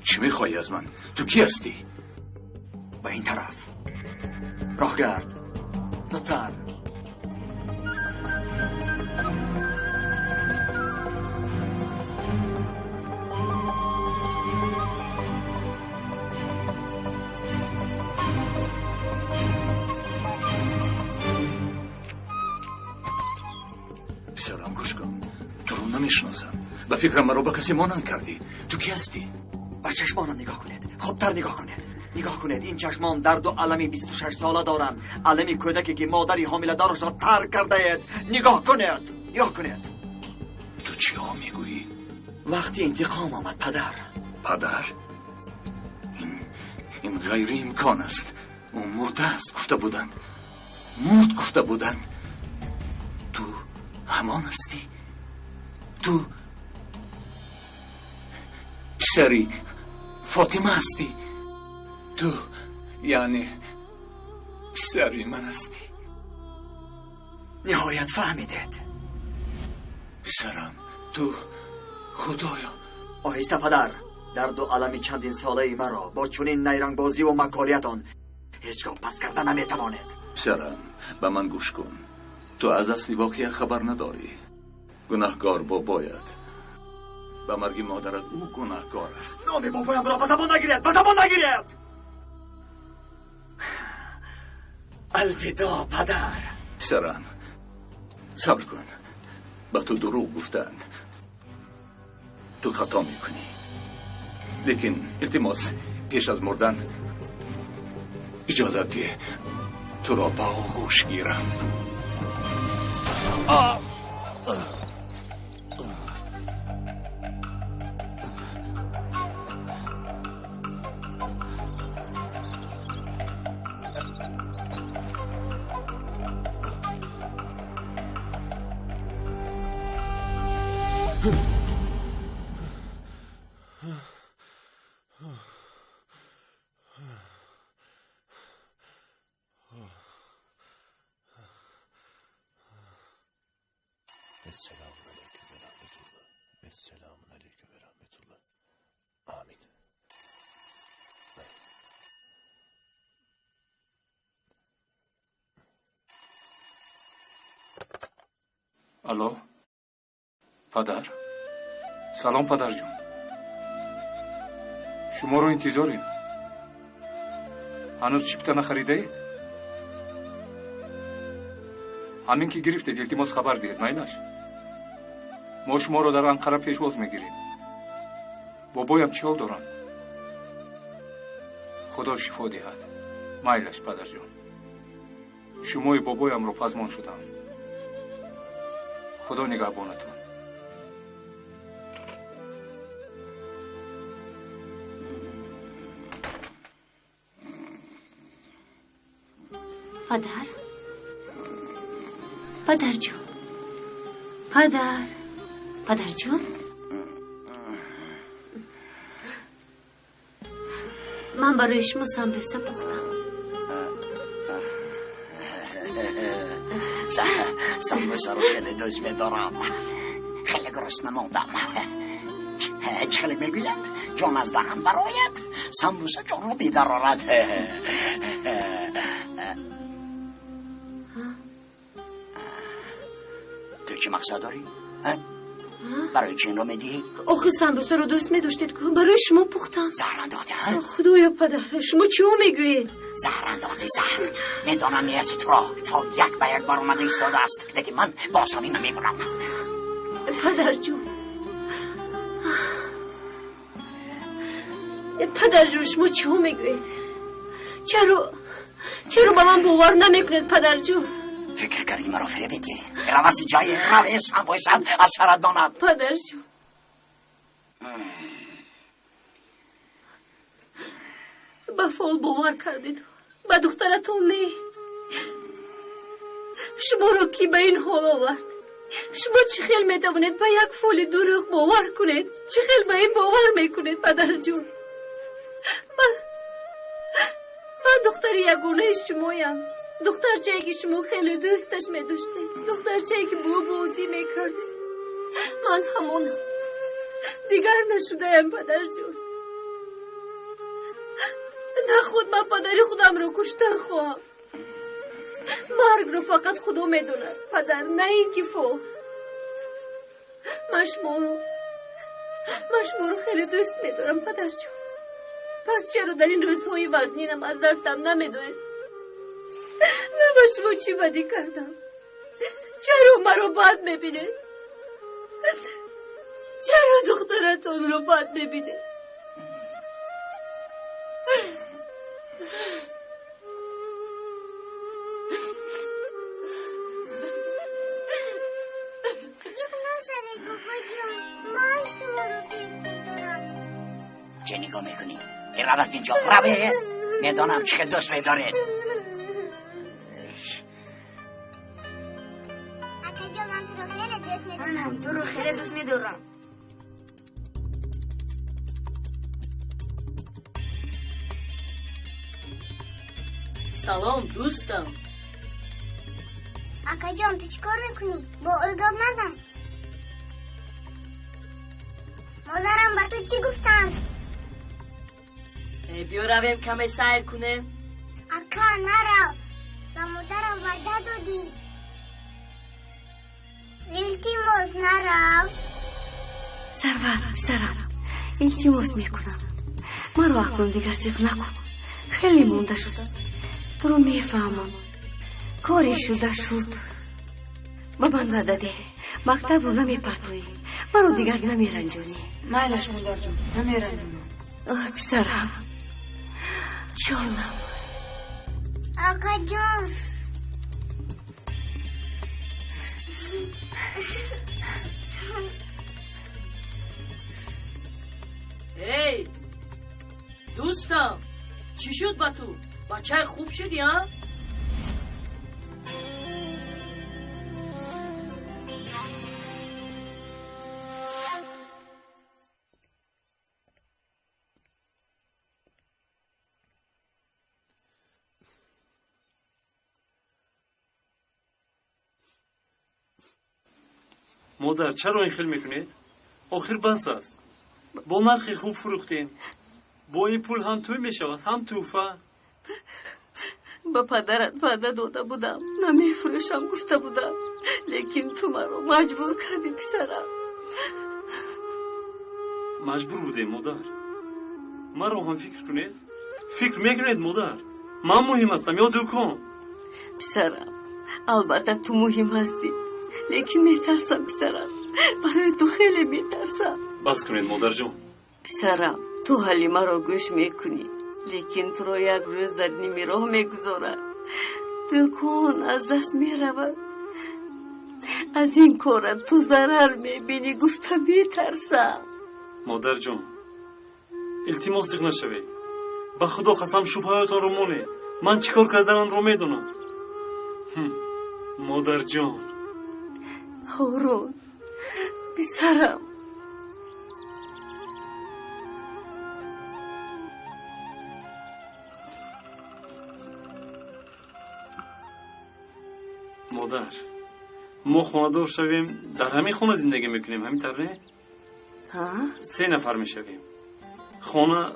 [SPEAKER 20] چی میخوایی از من؟ تو کی هستی؟
[SPEAKER 1] به این طرف راه گرد، زودتر.
[SPEAKER 20] پسرم گوش کن، تو رو نمیشناسم. به فکرم مرا به کسی مانند کردی. تو کی هستی؟
[SPEAKER 1] به چشمانم نگاه کنید، خوبتر نگاه کنید. نگاه کنید، این چشمام درد و علمی 26 ساله دارند. علمی کودکی که مادری حامله دارش را ترک کرده اید. نگاه کنید، نگاه کنید.
[SPEAKER 20] تو چی ها میگویی؟
[SPEAKER 1] وقتی انتقام آمد پدر.
[SPEAKER 20] پدر؟ این غیر امکان است. اون مرده است گفته بودند، مرد گفته بودند. تو همان هستی؟ تو پسری فاطمه هستی؟ تو یعنی پسری من هستی؟
[SPEAKER 1] نهایت فهمیدید.
[SPEAKER 20] پسرم تو خدایا.
[SPEAKER 1] آهسته پدر، درد و علم چندین ساله مرا با چنین نیرنگ بازی و مکاریتان هیچگاه پس کرده نمیتوانید.
[SPEAKER 20] پسرم به من گوش کن، تو از اصلی واقعی خبر نداری. گناهگار باید. به مرگ مادرت او گناهگار است.
[SPEAKER 1] نام بابایم را به زبان نگیرید، به زبان نگیرید. الوداع پدر.
[SPEAKER 20] پسرم صبر کن، به تو دروغ گفتند، تو خطا میکنی. لیکن التماس پیش از مردن اجازت ده تو را با آغوش گیرم.
[SPEAKER 2] السلام علیکم و رحمت الله. آمین.
[SPEAKER 3] الو پدر سلام پدر جون شما رو انتظاریم هنوز چیپتا نخریده اید همین که گرفتید التماس خبر دهید مایلاش ما شما رو در انقره پیشواز میگیریم بابایم چه حال دارند خدا شفا دهد مایلاش پدر جون شمای بابایم رو پزمان شدم خدا نگهبانتون
[SPEAKER 15] پدر جون پدر جون من برای شما سمبوسه پختم
[SPEAKER 14] سمبوسه رو خیلی دوست می‌دارم خیلی گرسنه موندم چه خیلی میگوید جان از دهن برآید سمبوسه جان رو بیدارد تو چی مقصد داری؟ برای چی این رو میدی؟
[SPEAKER 15] آخه سمبوسه رو دوست می‌داشتید که برای شما پختم
[SPEAKER 14] زهر انداختی ها؟
[SPEAKER 15] خدایا پدر شما چی میگویید؟
[SPEAKER 14] زهر انداختی زهر میدانم نیتی تو را چون یک به یک بار اومده ایستاده است لیکن من با آسانی نمیبرم
[SPEAKER 15] پدر جون پدر جون شما چی میگویید؟ چرا با من باور نمیکنید پدر جون؟
[SPEAKER 14] فکر کردی مرا فریبیدی روزی جای روی سمبوسه از سرت ماند
[SPEAKER 15] پدر جون به فال باور کردید به دخترتون نه شما رو کی به این حال آورد شما چه خیل میتوانید به یک فال دروغ باور کنید چه خیل به این باور میکنید پدر جون من دختر یگانه شمایم دختر چایی که شما خیلی دوستش میداشته دختر چایی که با بازی میکرده من همونم دیگر نشده‌ام پدر جون نه خود من پدر خودم رو کشتن خواهم مرگ رو فقط خدا میدونه پدر نه این که فو من شما رو خیلی دوست میدارم پدر جون پس چرا در این روزهای وزنینم از دستم نمیدونید من با شما چی بدی کردم چرا مرا بد میبینید چرا دخترتون رو بد میبینید
[SPEAKER 14] چه نگاه میکنی؟ این روز اینجا ربه میدانم چه دوست میدارید
[SPEAKER 11] من هم تو رو خیلی دوست میدارم
[SPEAKER 8] سلام دوستم
[SPEAKER 11] اکا جان تو چیکار میکنی؟ با ارگاب نزن مادرم با تو چی گفتم؟
[SPEAKER 8] بیا رویم کمی سیر کنه
[SPEAKER 11] اکا نرو با مادرم وعده دادی التماس نرو
[SPEAKER 15] سرم التماس میکنم مرا اکنون دیگر زیغ نکن خیلی مونده شد تو رو میفهمم کاری شده شد با من وعده ده مکتب رو نمیپرتوی مرا دیگر نمیرنجونی
[SPEAKER 8] مایلش مادر جون نمیرنجونم
[SPEAKER 15] پسرم جانم
[SPEAKER 11] آقا جان
[SPEAKER 8] ای دوستم چی شد با تو؟ بچه خوب شدی ها؟
[SPEAKER 16] مادر چرا این خیل میکنید؟ آخر بس است با نرخ خوب فروختین با این پول هم توی میشود هم توفه
[SPEAKER 15] با پدرت وعده داده بودم نمیفروشم گفته بودم لیکن تو مرا مجبور کردی پسرم.
[SPEAKER 16] مجبور بودیم مادر. مرا هم فکر کنید. فکر میکنید مادر. من مهم هستم یا دکان؟
[SPEAKER 15] پسرم البته تو مهم هستی، لیکن میترسم پسرم، برای تو خیلی میترسم.
[SPEAKER 16] بس کنید مادر جان.
[SPEAKER 15] پسرم تو حالی مرا گوش میکنی، لیکن تو را یک روز در نیمی راه میگذارد. دکان از دست میرود. از این کار تو ضرر میبینی، گفتم میترسم.
[SPEAKER 16] مادر جان التماس نشوید. به خدا قسم شبهایتان رو مونید. من چیکار کردنم رو میدونم. مادر جان.
[SPEAKER 15] هارون پسرم.
[SPEAKER 16] مادر ما خاندار شویم در همین خانه زندگی میکنیم، همین طور نه؟ 3 نفر میشویم. خانه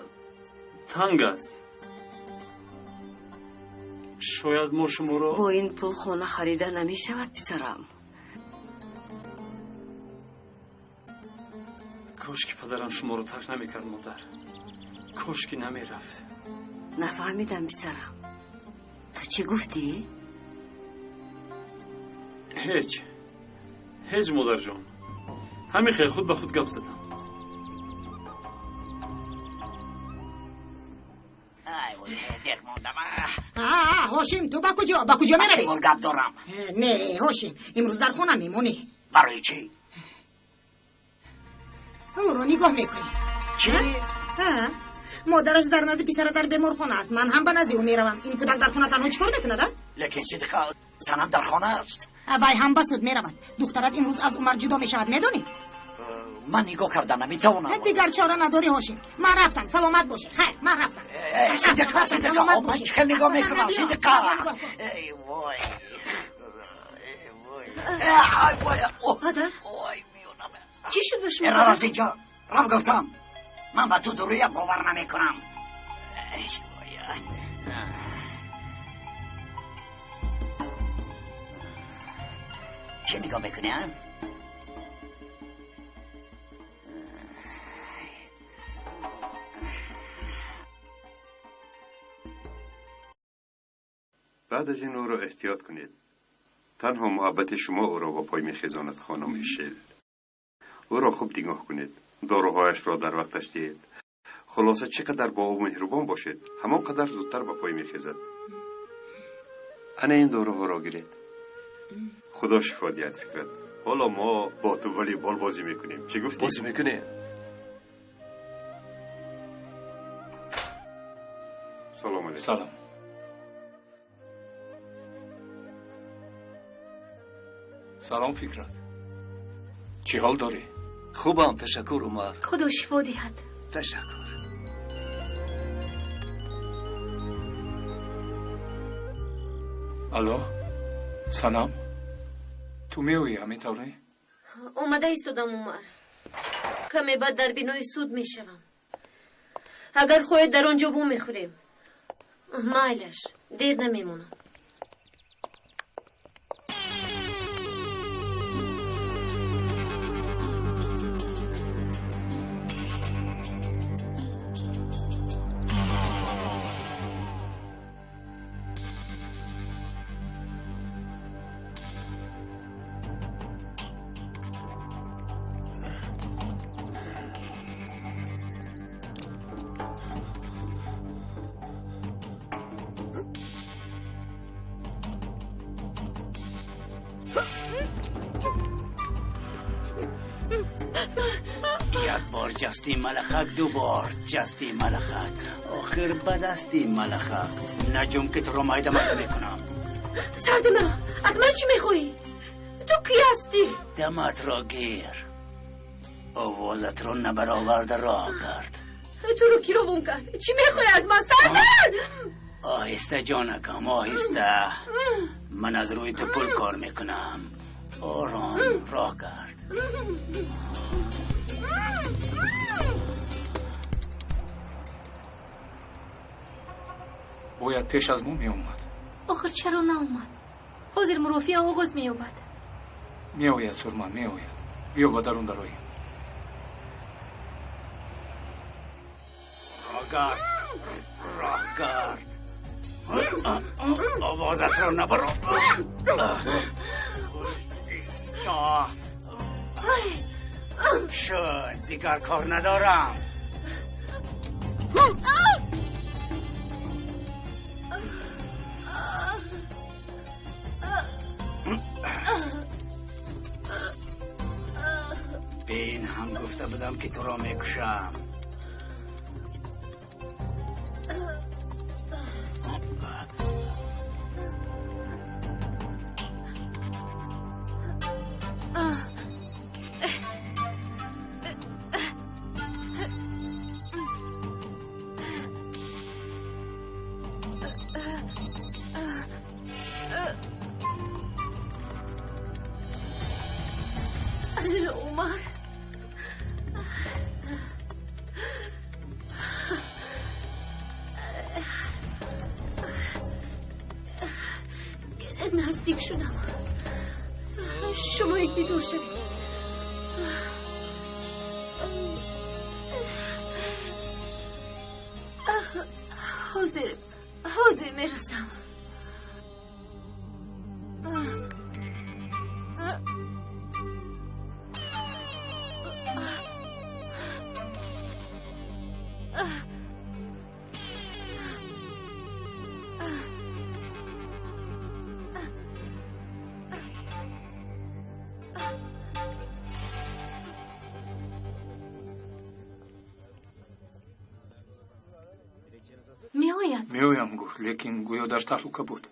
[SPEAKER 16] تنگ است. شاید ما شما را
[SPEAKER 15] با این پول خانه خریده نمیشود پسرم.
[SPEAKER 16] کاش که پدرم شما رو ترک نمیکرد مادر. کاش که نمیرفت.
[SPEAKER 15] نفهمیدم پسرم. تو چی گفتی؟
[SPEAKER 16] هیچ مادر جان. همین خیلی خود به خود گپ زدم.
[SPEAKER 5] هاشم تو با کجا میروی؟
[SPEAKER 14] من گپ دارم.
[SPEAKER 5] نه هاشم امروز در خونه میمونی.
[SPEAKER 14] برای چی؟
[SPEAKER 5] او رو نگاه میکنی.
[SPEAKER 14] چی؟
[SPEAKER 5] مادرش در نزد پسر در بیمارخانه است. من هم به نزد او میروم. این کودک در خونه تنها چیکار میکند؟
[SPEAKER 14] لیکن صدقه زنم در خانه است.
[SPEAKER 5] وای هم بسود میرود. دخترت امروز از عمر جدا میشود، میدونی؟
[SPEAKER 14] من نگاه کردم نمیتونم.
[SPEAKER 5] دیگر چاره نداری هاشم. من رفتم، سلامت باشی. خیر من رفتم.
[SPEAKER 14] صدقه من خیلی نگاه میکنم. صدقه ای وای
[SPEAKER 15] مادر چی شد به شما؟
[SPEAKER 14] را از اینجا رام گفتم. من به تو درویه باور نمیکنم. چه نگاه میکنی هم؟
[SPEAKER 10] بعد از این او را احتیاط کنید. تنها محبت شما او را با پای میخیزاند خانم میشل. او را خوب نگاه کنید. داروهایش را در وقتش دهید. خلاصه چقدر با او مهربان باشید همان قدر زودتر با پای میخیزد. انا این داروها را گیرید. خدا شفا دهد فکرت. حالا ما با تو والیبال بازی میکنیم. چی گفتی؟
[SPEAKER 6] بازی میکنی؟
[SPEAKER 10] سلام علیکم.
[SPEAKER 3] سلام. سلام فکرت. چی حال داری؟
[SPEAKER 6] خوبم تشکر عمر.
[SPEAKER 15] خدا شفا دهد.
[SPEAKER 6] تشکر.
[SPEAKER 3] الو سلام. تو میوی همین طوری؟
[SPEAKER 15] اومده ایستادم عمر. کمی بعد در بینای سود میشوم. اگر خواهید در آنجا وو میخوریم. مایلش دیر نمیمونم.
[SPEAKER 7] یک بار جستی ملخک، 2 بار جستی ملخک، آخر بدستی ملخک. نجوم که تو رو مایده مایده میکنم.
[SPEAKER 15] سرد مرا از من چی میخوایی؟ تو کی هستی؟
[SPEAKER 7] دمت را گیر. آوازت رو نبرآورده راه کرد.
[SPEAKER 15] تو رو کی رو بوم کرد؟ چی میخوایی از من؟ سردار!
[SPEAKER 7] آهسته جانکم آهسته. من از روی تو پل کار میکنم. آرام راه کرد.
[SPEAKER 3] باید پیش از ما می اومد.
[SPEAKER 19] آخر چرا نه اومد؟ حاضر مرافی آغاز می یابد.
[SPEAKER 3] میآید سرما میآید. بیا با درون درویم.
[SPEAKER 7] راهگرد آوازت را نبرو. ایستا شد دیگر کار ندارم. به این هم گفته بودم که تو را میکشم.
[SPEAKER 17] عمر نزدیک شدم. شما یکی دور شوید. حاضر میرسم.
[SPEAKER 3] میایم گفت لیکن گویا در تهلوکه بود.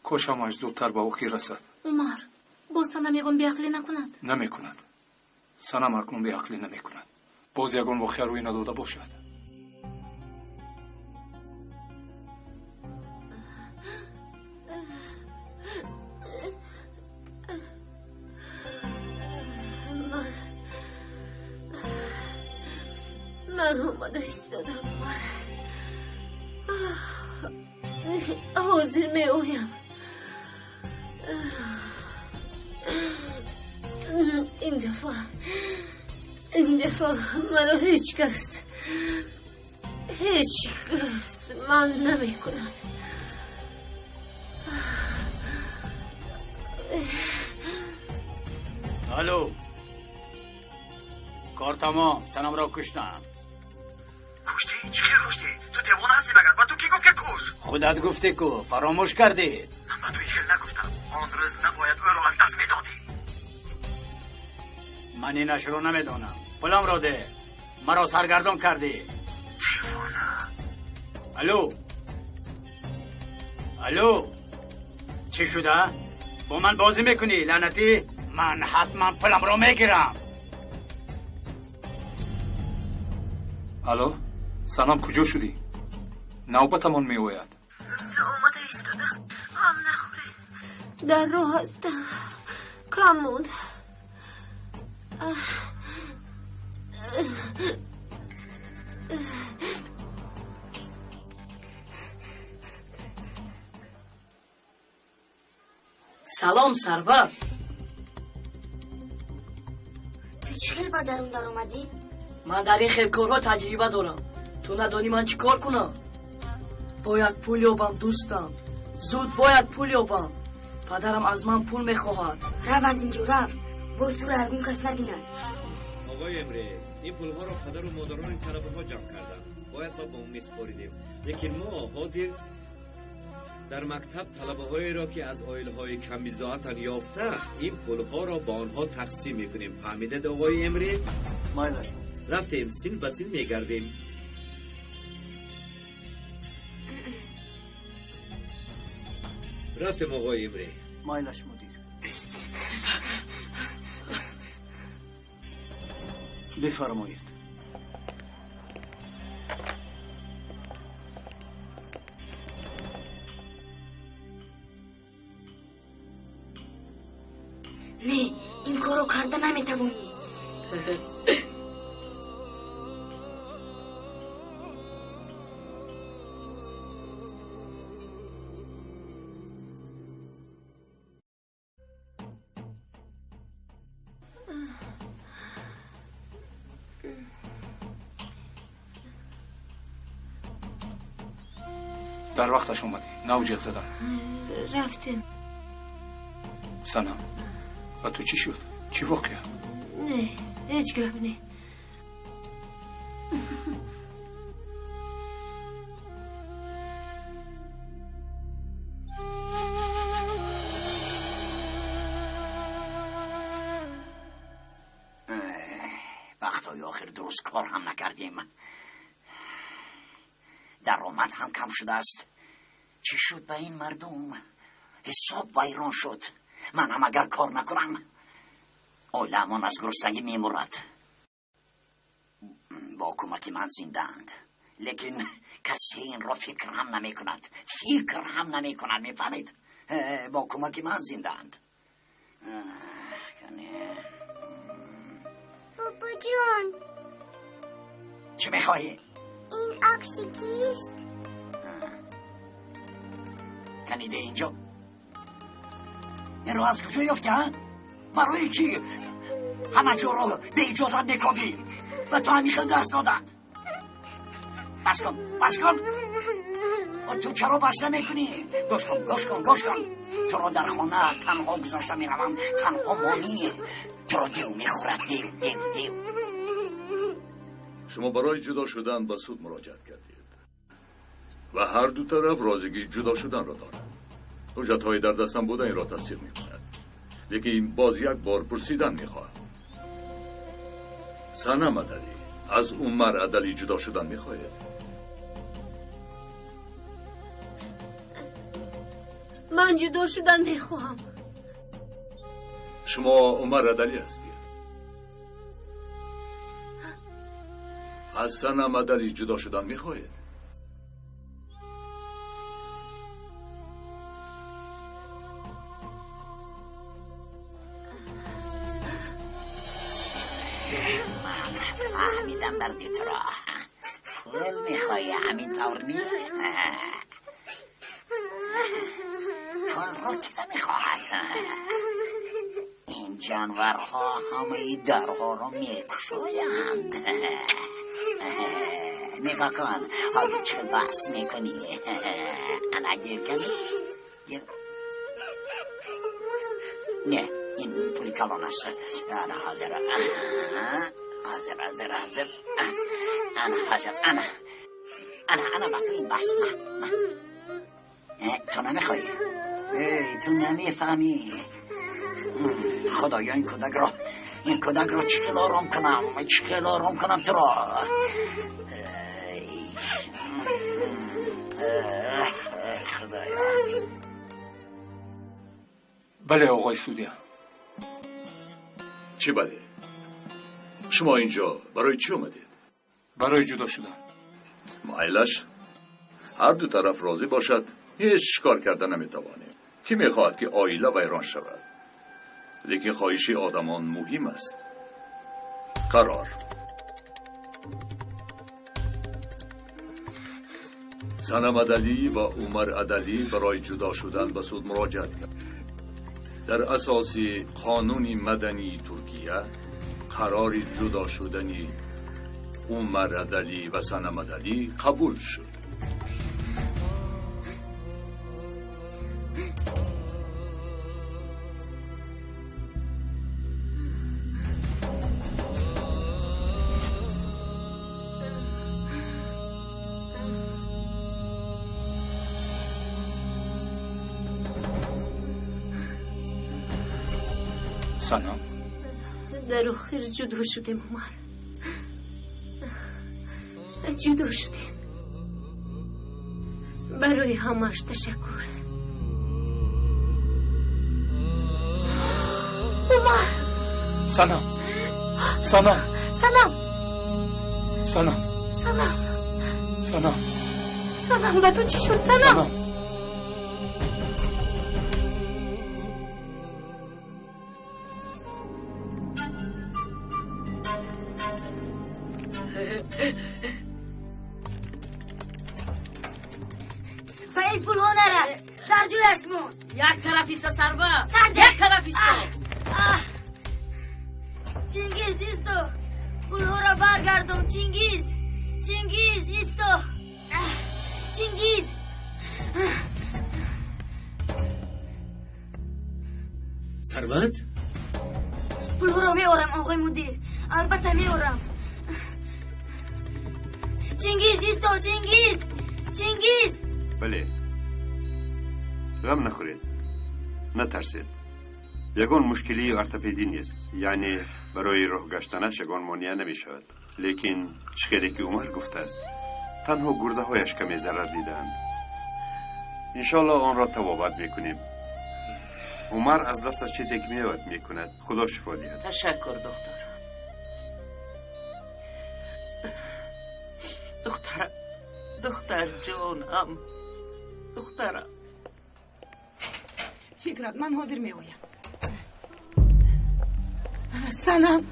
[SPEAKER 3] کاشمش زودتر به او رسد.
[SPEAKER 19] عمر باز سنم یگان بیعقلی نکند.
[SPEAKER 3] نمیکند. سنم اکنون بیعقلی نمیکند. باز یگان واقعا روی نداده باشد.
[SPEAKER 17] من آمده ایستادم. حاضر می آیم. این دفعه منو هیچ کس من نمی کند.
[SPEAKER 7] الو کار تمام. سنم را کشتم.
[SPEAKER 6] کشتی؟ چی خیلی کشتی؟ تو دیوانه هستی مگر؟ با تو کی گفت که کش؟
[SPEAKER 7] خودت گفتی کو فراموش کردی.
[SPEAKER 6] من با تو خیلی نگفتم. آن روز نباید او رو از دست میدادی.
[SPEAKER 7] من اینش رو نمیدونم. پولم را ده. مرا سرگردان کردی.
[SPEAKER 6] دیوانه.
[SPEAKER 7] الو چی شده؟ با من بازی میکنی لعنتی؟ من حتما پولم را میگیرم.
[SPEAKER 3] الو سلام کجا شدی؟ نوبتمان میآید.
[SPEAKER 17] آمده ایستادم. هم نخورید. در راه هستم. کم موند.
[SPEAKER 8] سلام سرور.
[SPEAKER 11] تو چه خیلی با درون دار اومدی؟
[SPEAKER 8] من در این خیلی کارها تجربه دارم. تو ندانی من چی کار کنم؟ باید پول یابم دوستم. زود باید پول یابم. پدرم از من پول میخواهد.
[SPEAKER 11] رفت از اینجا رفت. باز تو رو ارگون کس نبینن.
[SPEAKER 4] آقای امری این پولها را پدر و مادران این طلبه ها جمع کردن. باید با اون میسپاریدیم. لیکن ما حاضر در مکتب طلبه هایی را که از آیل های کمیزاعتن یافته این پولها را با آنها تقسیم میکنیم. فهمیده آقای امری؟
[SPEAKER 7] مایلش
[SPEAKER 4] رفتیم سین به سین میگردیم. رفتیم آقای امری.
[SPEAKER 7] مایلش مدیر. بفرمایید.
[SPEAKER 11] نه این کارو کرده نمیتوانی.
[SPEAKER 3] در وقتش اومدی نه جیغ زدن.
[SPEAKER 15] رفتم.
[SPEAKER 3] سنم و تو چی شد؟ چی واقعه؟
[SPEAKER 15] نه هیچ گپ نه.
[SPEAKER 14] وقتای آخر درست کار هم نکردیم. درآمد هم کم شده است. چی شد به این مردم؟ حساب ویران شد. من هم اگر کار نکنم عالمان از گرسنگی میمرد. با کمک من زندند، لیکن کسی این را فکر هم نمی کند. فکر هم نمی کند، میفهمید؟ با کمک من زندند.
[SPEAKER 11] بابا جان
[SPEAKER 14] چه میخواهی؟
[SPEAKER 11] این عکس کیست؟
[SPEAKER 14] کنیده اینجا این رو از کجا یافتی ها؟ برای چی؟ همه جا رو به اجازت نکابی و تو همیخل درست دادن. بس کن و تو چرا بس نمیکنی؟ گوش کن تو رو در خانه تنها گذاشته میروم. تنها مانی تو رو دیو میخورد. دیو.
[SPEAKER 9] شما برای جدا شدن به سود مراجعت کردید و هر دو طرف راضیگی جدا شدن را دارند. حجت های در دستم بوده این را تصدیق می کند، لیکن باز یک بار پرسیدن می خواهم. سنم عدلی از عمر عدلی جدا شدن می خواهید؟
[SPEAKER 15] من جدا شدن نخواهم.
[SPEAKER 9] شما عمر عدلی هستید. از سنم عدلی جدا شدن می خواهید؟
[SPEAKER 14] فهمیدم دردی تو را. پول میخوایی همین طور نیست؟ پول را که نمیخواهد. این جانورها همه درها را میکشویند. نگاه کن حاضر چه بحث میکنی؟ انا گیر کنی؟ نه این پولی کلان است. انا حاضر. حاضر انا با تو این بحث من. تو نمیخوایی؟ تو نمیفهمی. خدایا این کودک را چکل آرام کنم تو را. خدایا.
[SPEAKER 3] بله آقای سودیا.
[SPEAKER 9] چی بله؟ شما اینجا برای چی اومدید؟
[SPEAKER 3] برای جدا شدن.
[SPEAKER 9] مایلش هر دو طرف راضی باشد هیچ کار کردن نمیتوانیم. کی میخواهد که عائله ویران شود؟ لیکن خواهش آدمان مهم است. قرار سنم عدلی و عمر عدلی برای جدا شدن به سود مراجعت کرد. در اساس قانون مدنی ترکیه قرار جدا شدنی عمر عدلی و سنم عدلی قبول شد.
[SPEAKER 3] سنم
[SPEAKER 15] در آخر جدا شدیم عمر. جدا شدیم. برای همش تشکر. عمر.
[SPEAKER 3] سنم
[SPEAKER 15] به تو چی شد سنم؟
[SPEAKER 8] این پول ها نرد در جویش مون. یک طرف ایستا سربا یک طرف ایستا. چنگیز ایستو پول ها را برگردم. چنگیز ایستو. چنگیز
[SPEAKER 4] ثروت؟
[SPEAKER 11] پولها رو میارم آقای مدیر. البته میارم. چنگیز ایستا چنگیز.
[SPEAKER 10] بله. غم نخورید. نترسید. یگان مشکلی ارتوپدی نیست. یعنی برای راه گشتنش یگان مانع نمی شود. لیکن چخیلی که عمر گفته است تنها گرده هایش کمی ضرر دیدند. انشالله آن را توابت میکنیم. عمر از دست از چیزی که میاد میکند. خدا شفا دهد.
[SPEAKER 8] تشکر دختر جانم. دخترم.
[SPEAKER 5] فکرت من حاضر میآیم. سنم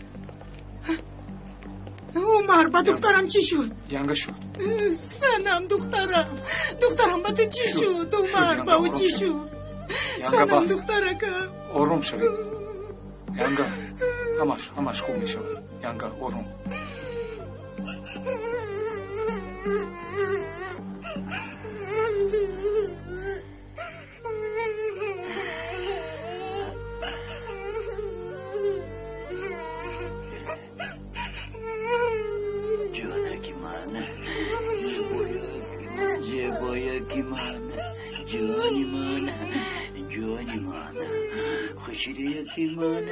[SPEAKER 5] عمر با دخترم چی شد؟
[SPEAKER 3] ینگه شد.
[SPEAKER 5] سنم دخترم با تو چی شد؟ عمر با او چی شد؟ سنم دخترکم
[SPEAKER 3] آروم شوید. ینگه همش خوب میشود. ینگه آروم.
[SPEAKER 14] جانی من خوشیده یکی من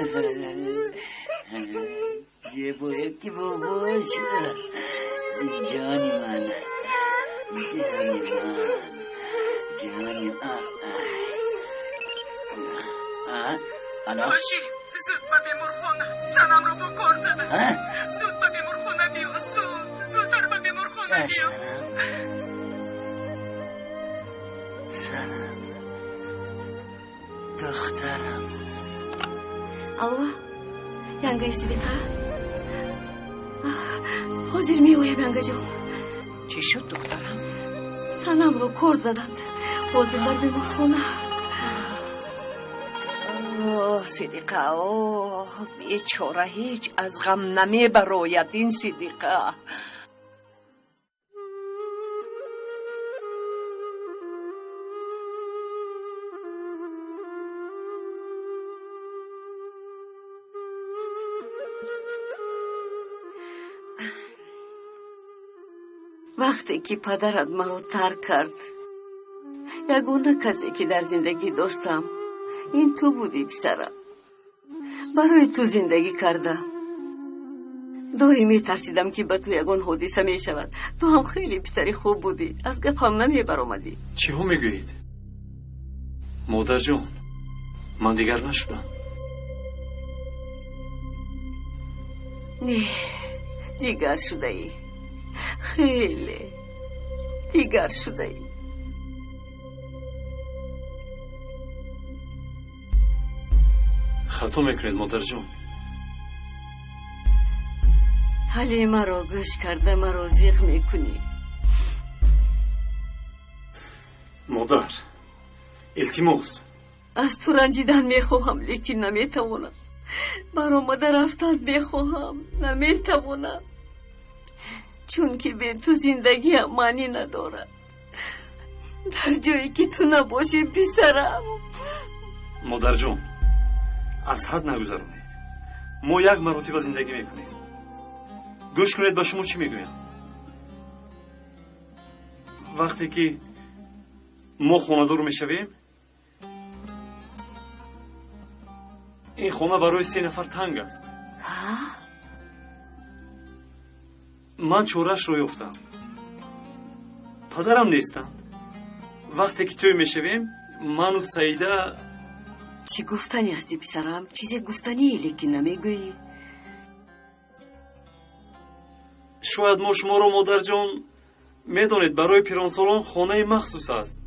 [SPEAKER 14] زیبا یکی باباش جانی من
[SPEAKER 5] باشی زود با بیمارخانه سنم رو بکار زنه. زود با بیمارخانه بیا. زودتر با بیمارخانه بیا.
[SPEAKER 14] سنم دخترم.
[SPEAKER 15] الله ینگه صدیقه حاضر میایم ینگه جان.
[SPEAKER 8] چی شد دخترم؟
[SPEAKER 15] سنم رو کرد زدند. حاضر در بیمارخانه.
[SPEAKER 8] صدیقه بیچاره هیچ از غم نمی براید این صدیقه.
[SPEAKER 15] وقتی که پدرت مرا ترک کرد یگانه کسی که در زندگی داشتم این تو بودی پسرم. برای تو زندگی کردم. دائمی ترسیدم که به تو یگان حادثه می شود. تو هم خیلی پسری خوب بودی. از گپ هم نمی برآمدی.
[SPEAKER 16] چی ها میگویید؟ مادر جان من دیگر نشدم.
[SPEAKER 15] نه دیگر شده ای. خیلی دیگر شده ای.
[SPEAKER 16] خطا میکنید مادر جان.
[SPEAKER 15] حالی مرا گوش کرده مرا زیغ میکنی.
[SPEAKER 16] مادر التماس
[SPEAKER 15] از تو رنجیدن میخواهم لیکن نمیتوانم. برآمده رفتن میخواهم نمیتوانم. چون که به تو زندگی هم معنی ندارد. در جایی که تو نباشی پسرم.
[SPEAKER 16] مادر جان از حد نگذرانید. ما یک مرتبه زندگی میکنیم. گوش کنید با شما چی میگویم. وقتی که ما خانه دار میشویم این خانه برای 3 نفر تنگ است. من چورش رو یافتم. پدرم نیستند. وقتی که توی میشویم من و سعیده.
[SPEAKER 15] چی گفتنی هستی پسرم؟ چیزی گفتنی لیکن نمیگویی.
[SPEAKER 16] شاید ما شما رو مادر جان میدانید برای پیرانسالان خانه مخصوص است.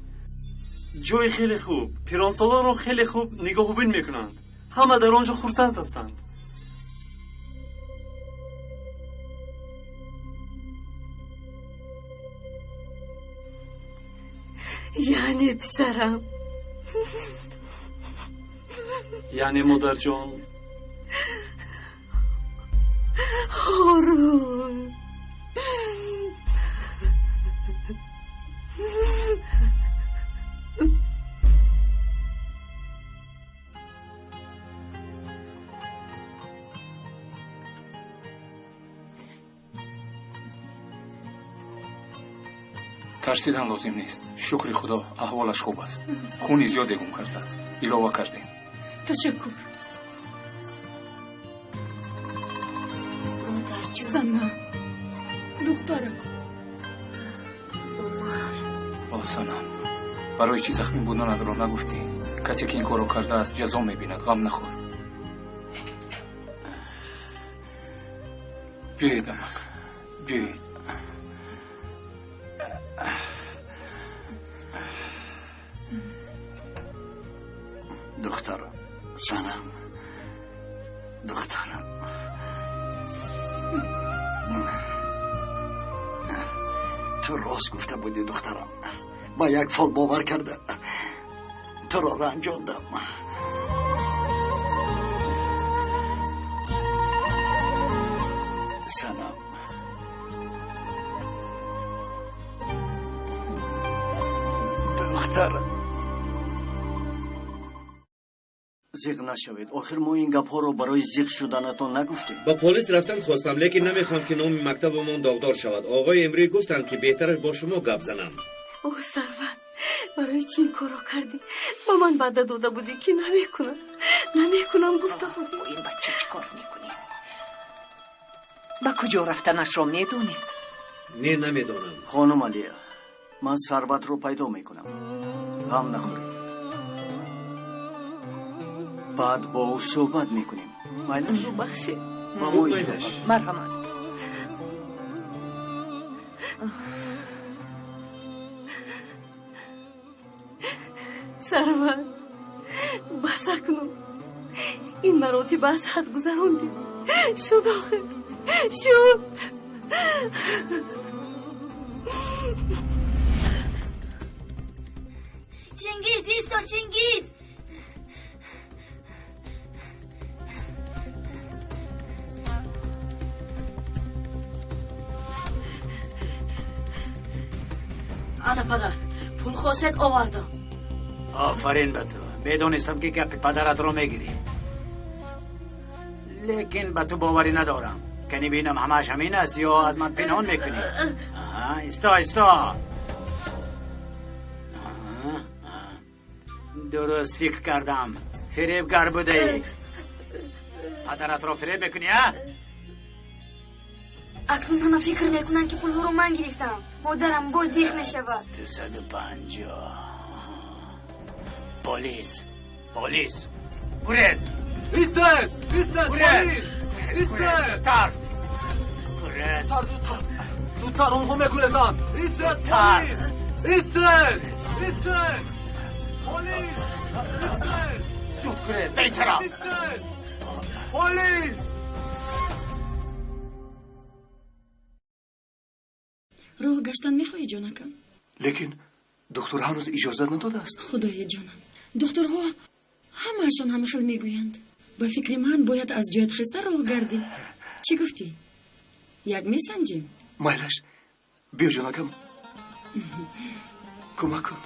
[SPEAKER 16] جای خیلی خوب. پیرانسالان رو خیلی خوب نگاهبین میکنند. همه در آنجا خرسند هستند.
[SPEAKER 15] یعنی پسرم
[SPEAKER 16] یعنی مادر جان
[SPEAKER 3] тарсидан лозим нест. шукри худо аҳволаш хуб аст. хуни зиёде гум кардааст. илова кардем.
[SPEAKER 5] ташаккур. санам духтарам.
[SPEAKER 3] о санам, барои чӣ захмин буданатро нагуфтӣ? касе ки ин корро кардааст ҷазо мебинад. ғам нахӯр. биёед амак, биёед.
[SPEAKER 14] دخترم سنم دخترم تو راست گفته بودی دخترم. با یک فال باور کرده تو را رنجاندم. سنم دخترم زیغ نشوید. آخر ما این گپ‌ها رو برای زیغ شدنتون نگفتیم.
[SPEAKER 4] با پلیس رفتن خواستم لیکن نمیخوام که نام مکتبمون داغدار شود. آقای امری گفتن که بهتره با شما گپ زنم.
[SPEAKER 15] اوه سروت، برای چی این کارو کردی؟ با من وعده داده بودی که نمیکنم گفته بودی.
[SPEAKER 12] این بچه چی کار میکنی؟ با کجا رفتنش رو میدونید؟
[SPEAKER 4] نه نمیدونم.
[SPEAKER 14] خانم علیا، من ثروت رو پیدا میکنم. غم نخورید. بعد با او صحبت میکنیم. مایلش
[SPEAKER 15] بخشی.
[SPEAKER 12] مرحمت.
[SPEAKER 15] ثروت بس اکنون این مراتب از حد گذروندی. شد آخر شد.
[SPEAKER 11] چنگیز ایستا چنگیز.
[SPEAKER 8] انا پدر پول خواست آوردم.
[SPEAKER 7] آفرین به تو. میدونستم که گپ پدرت رو میگیری، لیکن به تو باوری ندارم که نبینم همش همین است یا از من پنهان میکنی. ایستا درست فکر کردم فریبگر بوده. پدرت رو فریب میکنی ها؟
[SPEAKER 11] اکنون همه فکر میکنن که پول رو من گرفتم. مادرم باز دیخ میشود.
[SPEAKER 7] 250. پلیس گریز.
[SPEAKER 2] ایستد پلیس ایستد.
[SPEAKER 7] تر گریز.
[SPEAKER 2] زودتر اونها میگریزن. ایستد پلیس ایستد پلیس ایستد.
[SPEAKER 7] زود گریز به این طرف.
[SPEAKER 2] ایستد پلیس.
[SPEAKER 5] راه گشتن میخوایی جانکم؟
[SPEAKER 6] لیکن دکتر هنوز اجازه نداده است.
[SPEAKER 5] خدای جانم، دکترها همه‌شان همه خیلی میگویند. با فکر من باید از جایت خسته راه گردی. چی گفتی؟ یک میسنجیم.
[SPEAKER 6] مایلش بیا جانکم کمک کن.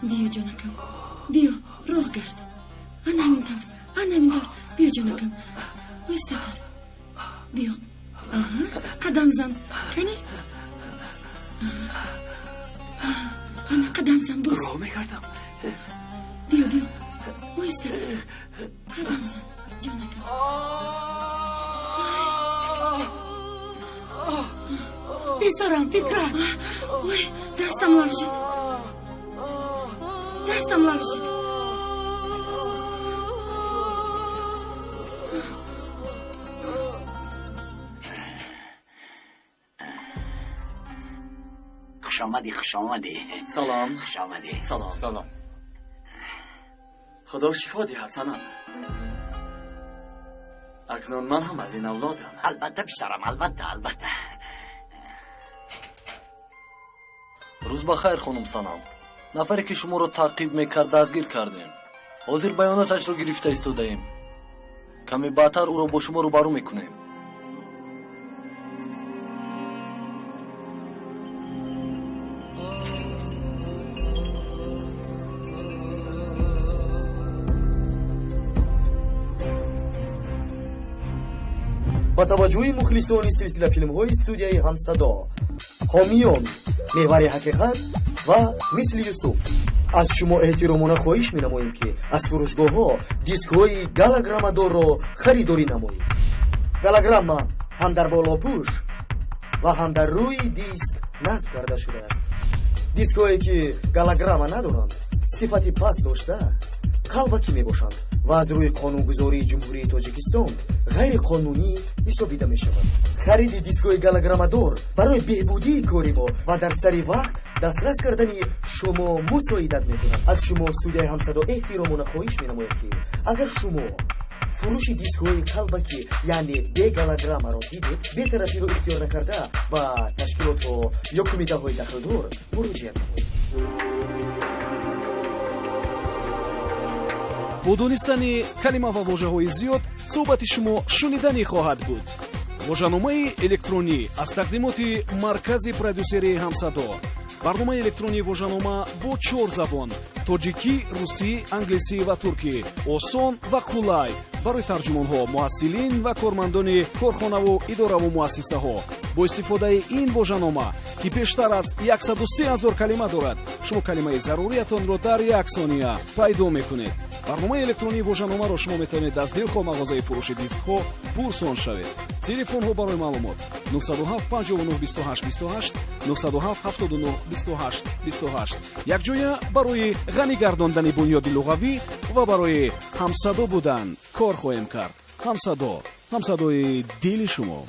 [SPEAKER 5] بیا جانکم بیا راه گرد. آن همین طور بیا جانکم. ایسته تر بیا. قدم زن کنی. آن قدم زن باز.
[SPEAKER 6] راه میگردم.
[SPEAKER 5] بیا ایسته تر قدم زن جانکم. بیسارم فکر. دستم لغزید.
[SPEAKER 7] خوش آمدی.
[SPEAKER 6] سلام.
[SPEAKER 7] خوش آمدی.
[SPEAKER 3] سلام.
[SPEAKER 6] خدا شفا دهد سنم. اکنون من هم از این اولادم.
[SPEAKER 7] البته پسرم، البته.
[SPEAKER 2] روز بخیر خانم سنم. نفری که شما رو تعقیب میکرد دستگیر کردیم. حاضر بیاناتش رو گرفته ایستاده‌ایم. کمی بعدتر او رو با شما روبرو میکنیم.
[SPEAKER 6] با توجه مخلصان سلسله فیلم های استودیوی همصدا، حامیان محور حقیقت و مثل یوسف، از شما احترامانه خواهش می نماییم که از فروشگاه ها دیسک های گالاگرامادور را خریداری نمایید. گالاگراما هم در بالا پوش و هم در روی دیسک نصب کرده شده است. دیسک هایی که گالاگراما ندارند صفتی پس داشته قلبکی می باشند و از روی قانونگذاری جمهوری تاجیکستان غیر قانونی حسابیده می شود. خرید دیسکوی گالاگرامادور برای بهبودی کاری ما و در سری وقت دسترس کردنی شما مساعدت می کند. از شما استودیوی همصدا احترامانه خواهش می نماید که اگر شما فروش دیسکوی قلبکی یعنی به گالاگراما را دیدید، بی‌طرفی رو اختیار نکرده و تشکیلات و یا کمیته های دخلدار مراجعه نمایید.
[SPEAKER 13] бо донистани калима ва вожаҳои зиёд суҳбати шумо шуниданӣ хоҳад буд. вожаномаи электронӣ аз тақдимоти маркази продюсерии ҳамсадо. барномаи электронии вожанома бо 4 забон: тоҷикӣ, русӣ, англисӣ ва туркӣ. осон ва қулай барои тарҷумонҳо, муҳассилин ва кормандони корхонаву идораву муассисаҳо. бо истифодаи ин вожанома ки бештар аз 130 000 калима дорад, шумо калимаи заруриятонро дар 1 сония пайдо мекунед. барномаи электронии вожаномаро шумо метавонед аз дилхоҳ мағозаи фурӯши дискҳо пурсон шавед. телефонҳо барои маълумот 907 59 28 28 907 79 28 28. якҷоя барои ғанӣ гардондани бунёди луғавӣ ва барои ҳамсадо будан кор хоҳем кард. ҳамсадо, ҳамсадои дили шумо.